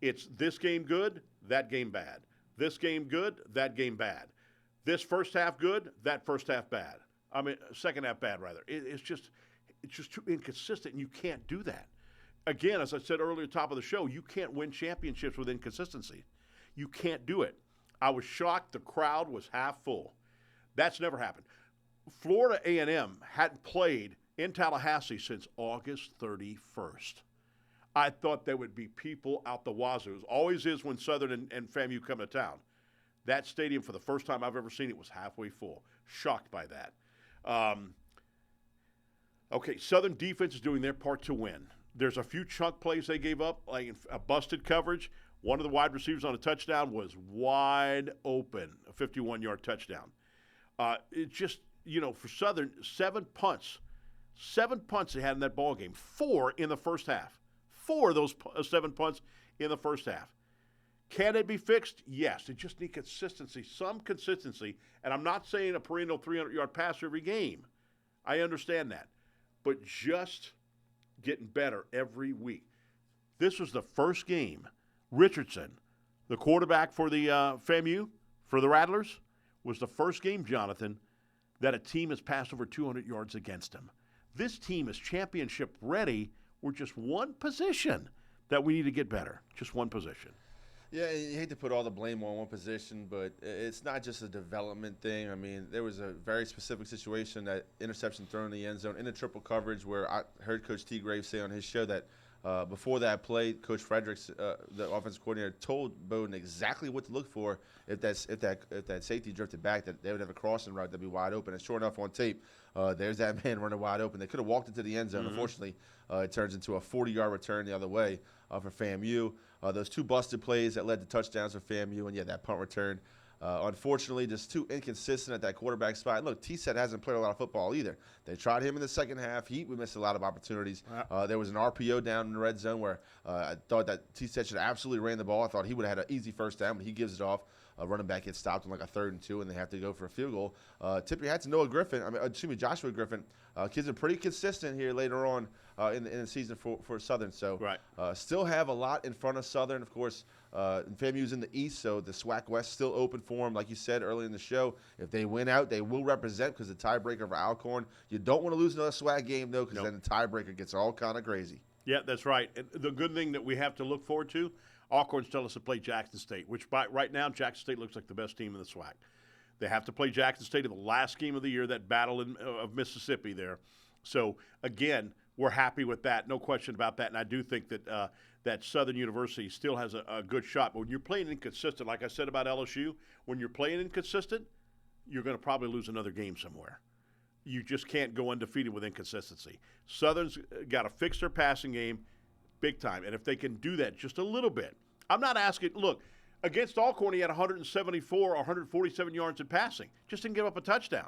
It's this game good, that game bad. This game good, that game bad. This first half good, that first half bad. I mean, second half bad, rather. It's just too inconsistent, and you can't do that. Again, as I said earlier, top of the show, you can't win championships with inconsistency. You can't do it. I was shocked the crowd was half full. That's never happened. Florida A&M hadn't played in Tallahassee since August 31st. I thought there would be people out the wazoo. It always is when Southern and FAMU come to town. That stadium, for the first time I've ever seen it, was halfway full. Shocked by that. Okay, Southern defense is doing their part to win. There's a few chunk plays they gave up, like a busted coverage. One of the wide receivers on a touchdown was wide open, a 51-yard touchdown. It just, for Southern, 7 punts 7 punts they had in that ball game, 4 in the first half. 4 of those 7 punts in the first half. Can it be fixed? Yes. They just need consistency, some consistency. And I'm not saying a perennial 300-yard passer every game. I understand that. But just getting better every week. This was the first game. Richardson, the quarterback for the FAMU, for the Rattlers, was the first game, Jonathan, that a team has passed over 200 yards against him. This team is championship ready. We're just one position that we need to get better. Just one position. Yeah, you hate to put all the blame on one position, but it's not just a development thing. I mean, there was a very specific situation, that interception thrown in the end zone in a triple coverage, where I heard Coach T. Graves say on his show that before that play, Coach Fredericks, the offensive coordinator, told Bowden exactly what to look for if that safety drifted back, that they would have a crossing route that'd be wide open. And sure enough, on tape, there's that man running wide open. They could have walked into the end zone. Unfortunately, it turns into a 40-yard return the other way for FAMU. Those 2 busted plays that led to touchdowns for FAMU, and that punt return. Unfortunately, just too inconsistent at that quarterback spot. And look, T-Set hasn't played a lot of football either. They tried him in the second half. We missed a lot of opportunities. There was an RPO down in the red zone where I thought that T-Set should have absolutely ran the ball. I thought he would have had an easy first down, but he gives it off. Running back gets stopped on like a 3rd and 2, and they have to go for a field goal. Tip your hat to Joshua Griffin. Kids are pretty consistent here later on in the season for Southern. So still have a lot in front of Southern. Of course, FAMU's in the East, so the SWAC West still open for them. Like you said earlier in the show, if they win out, they will represent, because the tiebreaker for Alcorn. You don't want to lose another SWAC game, though, because then the tiebreaker gets all kind of crazy. Yeah, that's right. And the good thing that we have to look forward to, Alcorn's telling us to play Jackson State, which right now Jackson State looks like the best team in the SWAC. They have to play Jackson State in the last game of the year, that battle of Mississippi there. So, again, we're happy with that, no question about that. And I do think that that Southern University still has a good shot. But when you're playing inconsistent, like I said about LSU, when you're playing inconsistent, you're going to probably lose another game somewhere. You just can't go undefeated with inconsistency. Southern's got to fix their passing game big time. And if they can do that just a little bit, I'm not asking, look, against Alcorn, he had 174 or 147 yards in passing. Just didn't give up a touchdown.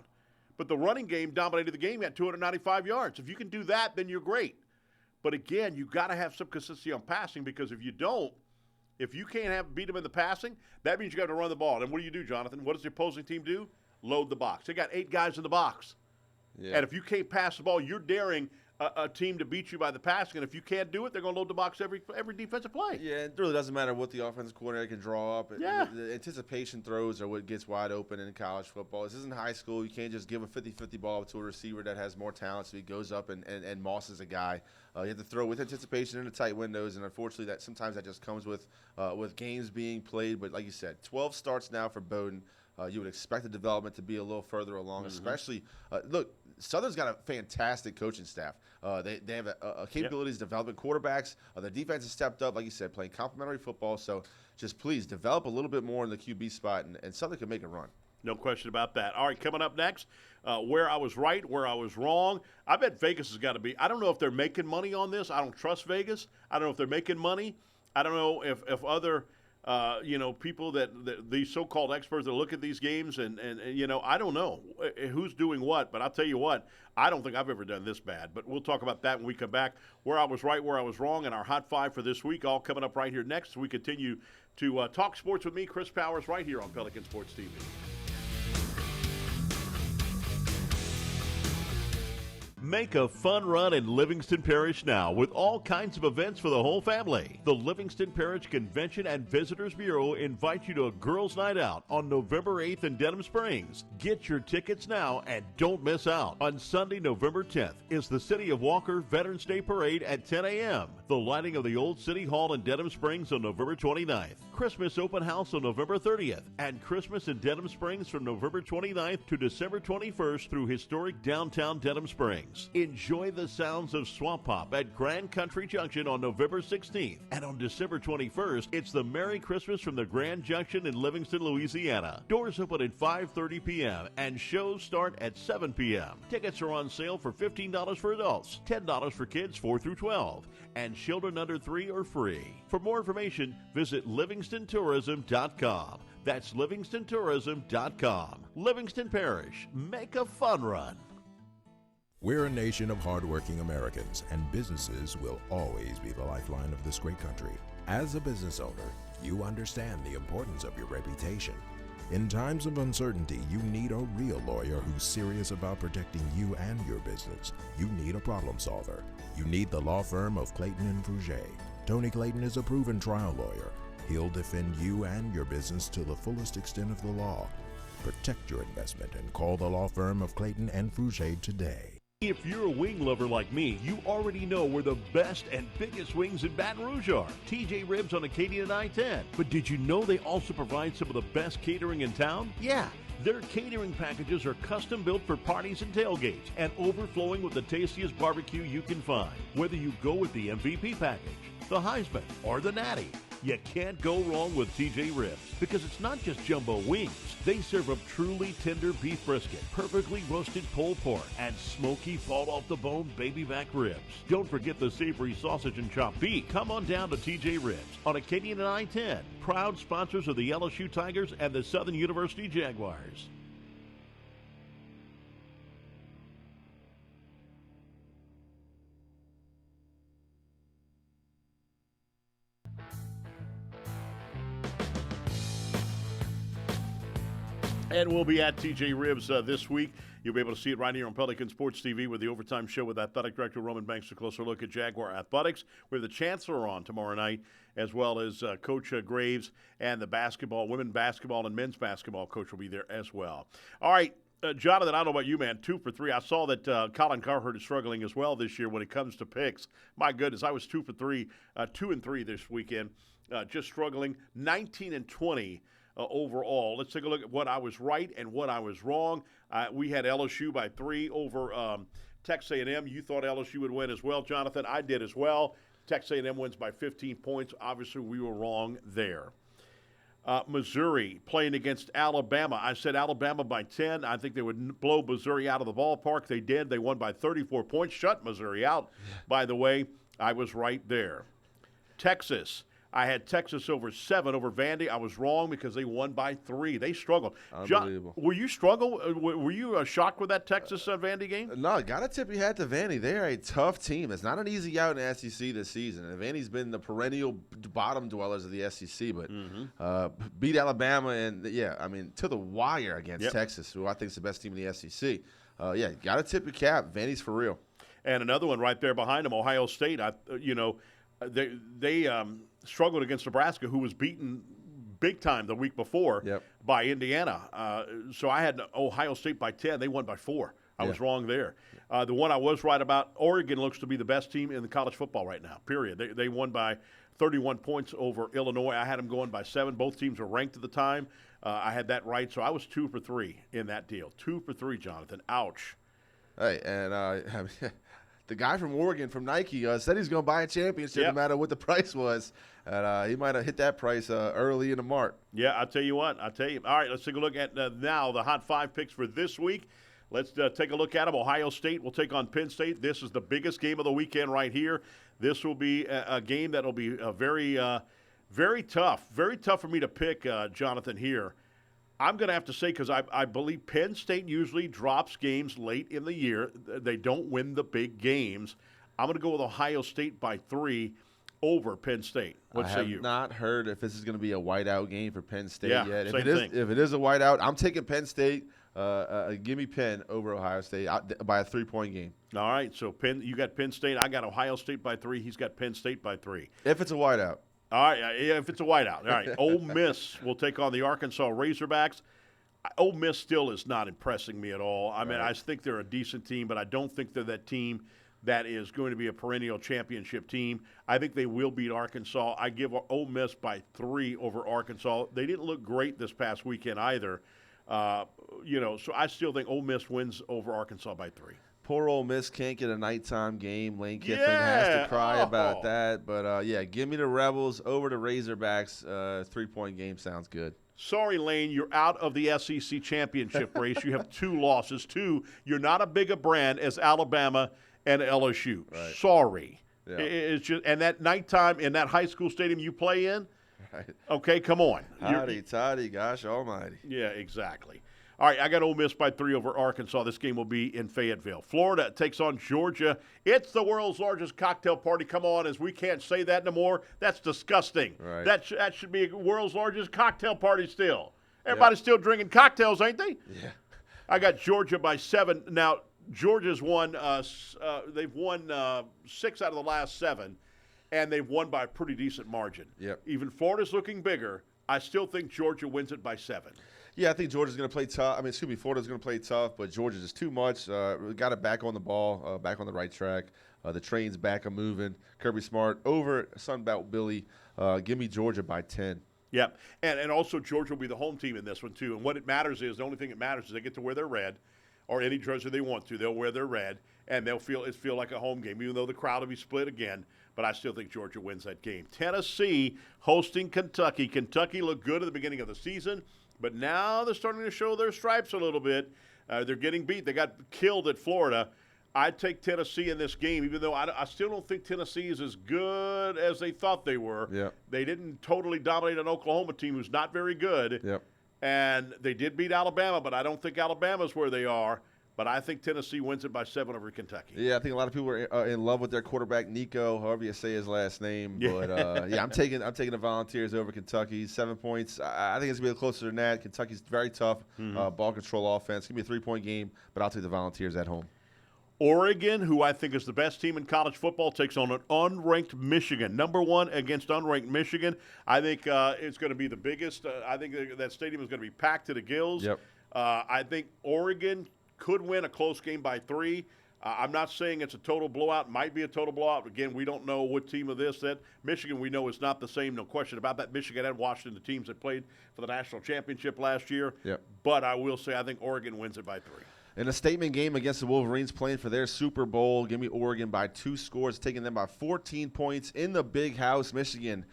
But the running game dominated the game. He had 295 yards. If you can do that, then you're great. But again, you've got to have some consistency on passing, because if you don't, if you can't beat them in the passing, that means you got to run the ball. And what do, Jonathan? What does the opposing team do? Load the box. They got 8 guys in the box. Yeah. And if you can't pass the ball, you're daring a team to beat you by the passing, and if you can't do it, they're going to load the box every defensive play. Yeah, it really doesn't matter what the offensive coordinator can draw up. The anticipation throws are what gets wide open in college football. This isn't high school. You can't just give a 50-50 ball to a receiver that has more talent, so he goes up and mosses a guy. You have to throw with anticipation in the tight windows, and unfortunately, sometimes that just comes with games being played. But like you said, 12 starts now for Bowden. You would expect the development to be a little further along, especially look, Southern's got a fantastic coaching staff. They have capabilities developing quarterbacks. The defense has stepped up, like you said, playing complementary football. So just please develop a little bit more in the QB spot, and Southern can make a run. No question about that. All right, coming up next, where I was right, where I was wrong. I bet Vegas has got to be. I don't know if they're making money on this. I don't trust Vegas. I don't know if they're making money. I don't know if other people that these so-called experts that look at these games and I don't know who's doing what, but I'll tell you what, I don't think I've ever done this bad. But we'll talk about that when we come back. Where I was right, where I was wrong, and our Hot 5 for this week, all coming up right here next. We continue to talk sports with me, Chris Powers, right here on Pelican Sports TV. Make a fun run in Livingston Parish now with all kinds of events for the whole family. The Livingston Parish Convention and Visitors Bureau invites you to a girls' night out on November 8th in Denham Springs. Get your tickets now and don't miss out. On Sunday, November 10th is the City of Walker Veterans Day Parade at 10 a.m. The lighting of the old City Hall in Denham Springs on November 29th. Christmas open house on November 30th. And Christmas in Denham Springs from November 29th to December 21st through historic downtown Denham Springs. Enjoy the sounds of Swamp Pop at Grand Country Junction on November 16th. And on December 21st, it's the Merry Christmas from the Grand Junction in Livingston, Louisiana. Doors open at 5:30 p.m. and shows start at 7 p.m. Tickets are on sale for $15 for adults, $10 for kids 4 through 12, and children under 3 are free. For more information, visit LivingstonTourism.com. That's LivingstonTourism.com. Livingston Parish. Make a fun run. We're a nation of hardworking Americans, and businesses will always be the lifeline of this great country. As a business owner, you understand the importance of your reputation. In times of uncertainty, you need a real lawyer who's serious about protecting you and your business. You need a problem solver. You need the law firm of Clayton and Fouget. Tony Clayton is a proven trial lawyer. He'll defend you and your business to the fullest extent of the law. Protect your investment and call the law firm of Clayton and Fouget today. If you're a wing lover like me, you already know where the best and biggest wings in Baton Rouge are. TJ Ribs on Acadian and I-10. But did you know they also provide some of the best catering in town? Yeah. Their catering packages are custom built for parties and tailgates and overflowing with the tastiest barbecue you can find. Whether you go with the MVP package, the Heisman, or the Natty, you can't go wrong with TJ Ribs because it's not just jumbo wings. They serve up truly tender beef brisket, perfectly roasted pulled pork, and smoky fall-off-the-bone baby back ribs. Don't forget the savory sausage and chopped beef. Come on down to TJ Ribs on Acadian and I-10, proud sponsors of the LSU Tigers and the Southern University Jaguars. And we'll be at TJ Ribs this week. You'll be able to see it right here on Pelican Sports TV with the Overtime Show with Athletic Director Roman Banks. A closer look at Jaguar Athletics. We have the Chancellor on tomorrow night, as well as Coach Graves, and the women basketball and men's basketball coach will be there as well. All right, Jonathan, I don't know about you, man. 2 for 3. I saw that Colin Carhart is struggling as well this year when it comes to picks. My goodness, I was 2 for 3, 2 and 3 this weekend. Just struggling. 19 and 20. Overall. Let's take a look at what I was right and what I was wrong. We had LSU by 3 over Texas A&M. You thought LSU would win as well, Jonathan. I did as well. Texas A&M wins by 15 points. Obviously, we were wrong there. Missouri playing against Alabama. I said Alabama by 10. I think they would blow Missouri out of the ballpark. They did. They won by 34 points. Shut Missouri out, by the way. I was right there. Texas. I had Texas over 7 over Vandy. I was wrong because they won by 3. They struggled. Unbelievable. Were you Were you shocked with that Texas Vandy game? No, got to tip your hat to Vandy. They're a tough team. It's not an easy out in the SEC this season. And Vandy's been the perennial bottom dwellers of the SEC, but beat Alabama and, to the wire against Texas, who I think is the best team in the SEC. Got to tip your cap. Vandy's for real. And another one right there behind them, Ohio State. They struggled against Nebraska, who was beaten big time the week before by Indiana. So I had Ohio State by 10. They won by 4. I was wrong there. The one I was right about, Oregon looks to be the best team in the college football right now, period. They won by 31 points over Illinois. I had them going by 7. Both teams were ranked at the time. I had that right, so I was 2 for 3 in that deal. 2 for 3, Jonathan. Ouch. Hey, and the guy from Oregon, from Nike, said he's going to buy a championship no matter what the price was. And he might have hit that price early in the mart. Yeah, I'll tell you what. All right, let's take a look at now the Hot 5 picks for this week. Let's take a look at them. Ohio State will take on Penn State. This is the biggest game of the weekend right here. This will be a game that will be very, very tough. Very tough for me to pick, Jonathan, here. I'm going to have to say, because I believe Penn State usually drops games late in the year. They don't win the big games. I'm going to go with Ohio State by 3 over Penn State. What say you? I have not heard if this is going to be a whiteout game for Penn State yet. Same thing. If it is a whiteout, I'm taking Penn State. Give me Penn over Ohio State by a 3-point game. All right, so you got Penn State. I got Ohio State by 3. He's got Penn State by 3. If it's a whiteout. All right, if it's a whiteout. All right, Ole Miss will take on the Arkansas Razorbacks. Ole Miss still is not impressing me at all. I mean, I think they're a decent team, but I don't think they're that team that is going to be a perennial championship team. I think they will beat Arkansas. I give Ole Miss by 3 over Arkansas. They didn't look great this past weekend either. So I still think Ole Miss wins over Arkansas by 3. Poor Ole Miss can't get a nighttime game. Lane Kiffin has to cry about that. But, give me the Rebels over the Razorbacks. 3-point game sounds good. Sorry, Lane, you're out of the SEC championship race. You have 2 losses. 2, you're not a big a brand as Alabama and LSU. Right. Sorry. Yeah. It's just, and that nighttime in that high school stadium you play in, right. Okay, come on. Howdy, toddy, gosh almighty. Yeah, exactly. All right, I got Ole Miss by 3 over Arkansas. This game will be in Fayetteville. Florida takes on Georgia. It's the world's largest cocktail party. Come on, as we can't say that no more. That's disgusting. Right. That should be the world's largest cocktail party still. Everybody's still drinking cocktails, ain't they? Yeah. I got Georgia by 7. Now, Georgia's won. They've won 6 out of the last 7, and they've won by a pretty decent margin. Yep. Even Florida's looking bigger. I still think Georgia wins it by 7. Yeah, I think Georgia's going to play tough. Florida's going to play tough, but Georgia's just too much. We got it back on the ball, back on the right track. The train's back and moving. Kirby Smart over Sunbelt Billy. Give me Georgia by 10. Yep, and also Georgia will be the home team in this one too. And what it matters is, the only thing that matters is they get to wear their red, or any jersey they want to. They'll wear their red, and they'll feel like a home game, even though the crowd will be split again. But I still think Georgia wins that game. Tennessee hosting Kentucky. Kentucky looked good at the beginning of the season, but now they're starting to show their stripes a little bit. They're getting beat. They got killed at Florida. I'd take Tennessee in this game, even though I still don't think Tennessee is as good as they thought they were. Yep. They didn't totally dominate an Oklahoma team who's not very good. Yep. And they did beat Alabama, but I don't think Alabama's where they are. But I think Tennessee wins it by 7 over Kentucky. Yeah, I think a lot of people are in love with their quarterback, Nico, however you say his last name. Yeah. But, I'm taking the Volunteers over Kentucky. 7 points. I think it's going to be closer than that. Kentucky's very tough, ball control offense. It's going to be a 3-point game, but I'll take the Volunteers at home. Oregon, who I think is the best team in college football, takes on an unranked Michigan. Number 1 against unranked Michigan. I think it's going to be the biggest. I think that stadium is going to be packed to the gills. Yep. I think Oregon could win a close game by 3. I'm not saying it's a total blowout. Might be a total blowout. Again, we don't know what team of this. That Michigan, we know, is not the same. No question about that. Michigan and Washington, the teams that played for the national championship last year. Yep. But I will say I think Oregon wins it by 3. In a statement game against the Wolverines playing for their Super Bowl, give me Oregon by 2 scores, taking them by 14 points in the big house. Michigan,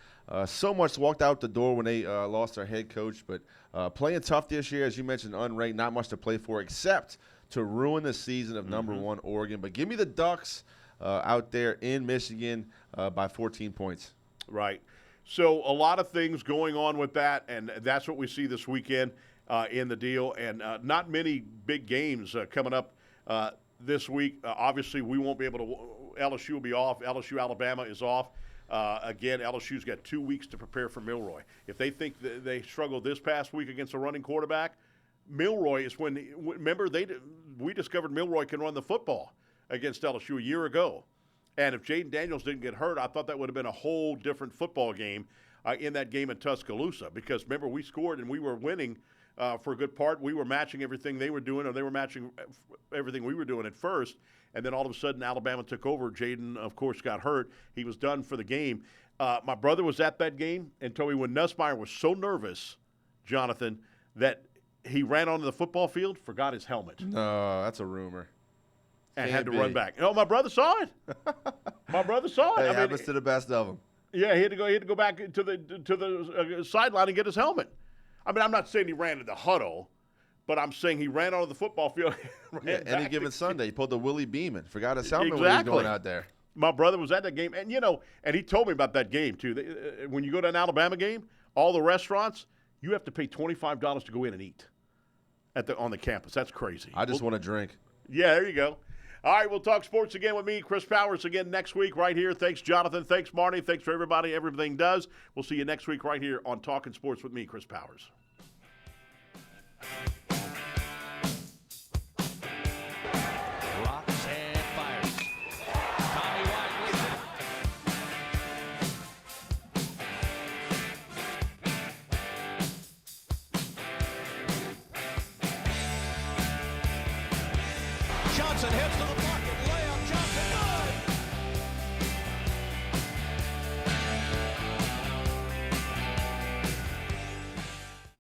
so much walked out the door when they lost their head coach, but playing tough this year, as you mentioned, unranked, not much to play for except to ruin the season of number 1 Oregon. But give me the Ducks out there in Michigan by 14 points. Right. So a lot of things going on with that, and that's what we see this weekend. In the deal, and not many big games coming up this week. Obviously, we won't be able to – LSU will be off. LSU, Alabama is off. Again, LSU's got 2 weeks to prepare for Milroy. If they think that they struggled this past week against a running quarterback, Milroy is when – remember, we discovered Milroy can run the football against LSU a year ago. And if Jaden Daniels didn't get hurt, I thought that would have been a whole different football game in that game in Tuscaloosa, because, remember, we scored and we were winning – for a good part. We were matching everything they were doing, or they were matching everything we were doing at first. And then all of a sudden, Alabama took over. Jaden, of course, got hurt. He was done for the game. My brother was at that game and told me when Nussmeier was so nervous, Jonathan, that he ran onto the football field, forgot his helmet. No, that's a rumor. And had to run back. No, my brother saw it. My brother saw it. It happens to the best of them. Yeah, he had to go back to the sideline and get his helmet. I mean, I'm not saying he ran to the huddle, but I'm saying he ran onto the football field. Any given Sunday, he pulled the Willie Beeman. Forgot his helmet when he was going out there. My brother was at that game, and and he told me about that game too. When you go to an Alabama game, all the restaurants, you have to pay $25 to go in and eat on the campus. That's crazy. I just want to drink. Yeah, there you go. All right, we'll talk sports again with me, Chris Powers, again next week right here. Thanks, Jonathan. Thanks, Marty. Thanks for everybody. Everything does. We'll see you next week right here on Talkin' Sports with me, Chris Powers. Rocks and fires. Tommy White with it. Johnson heads to the block.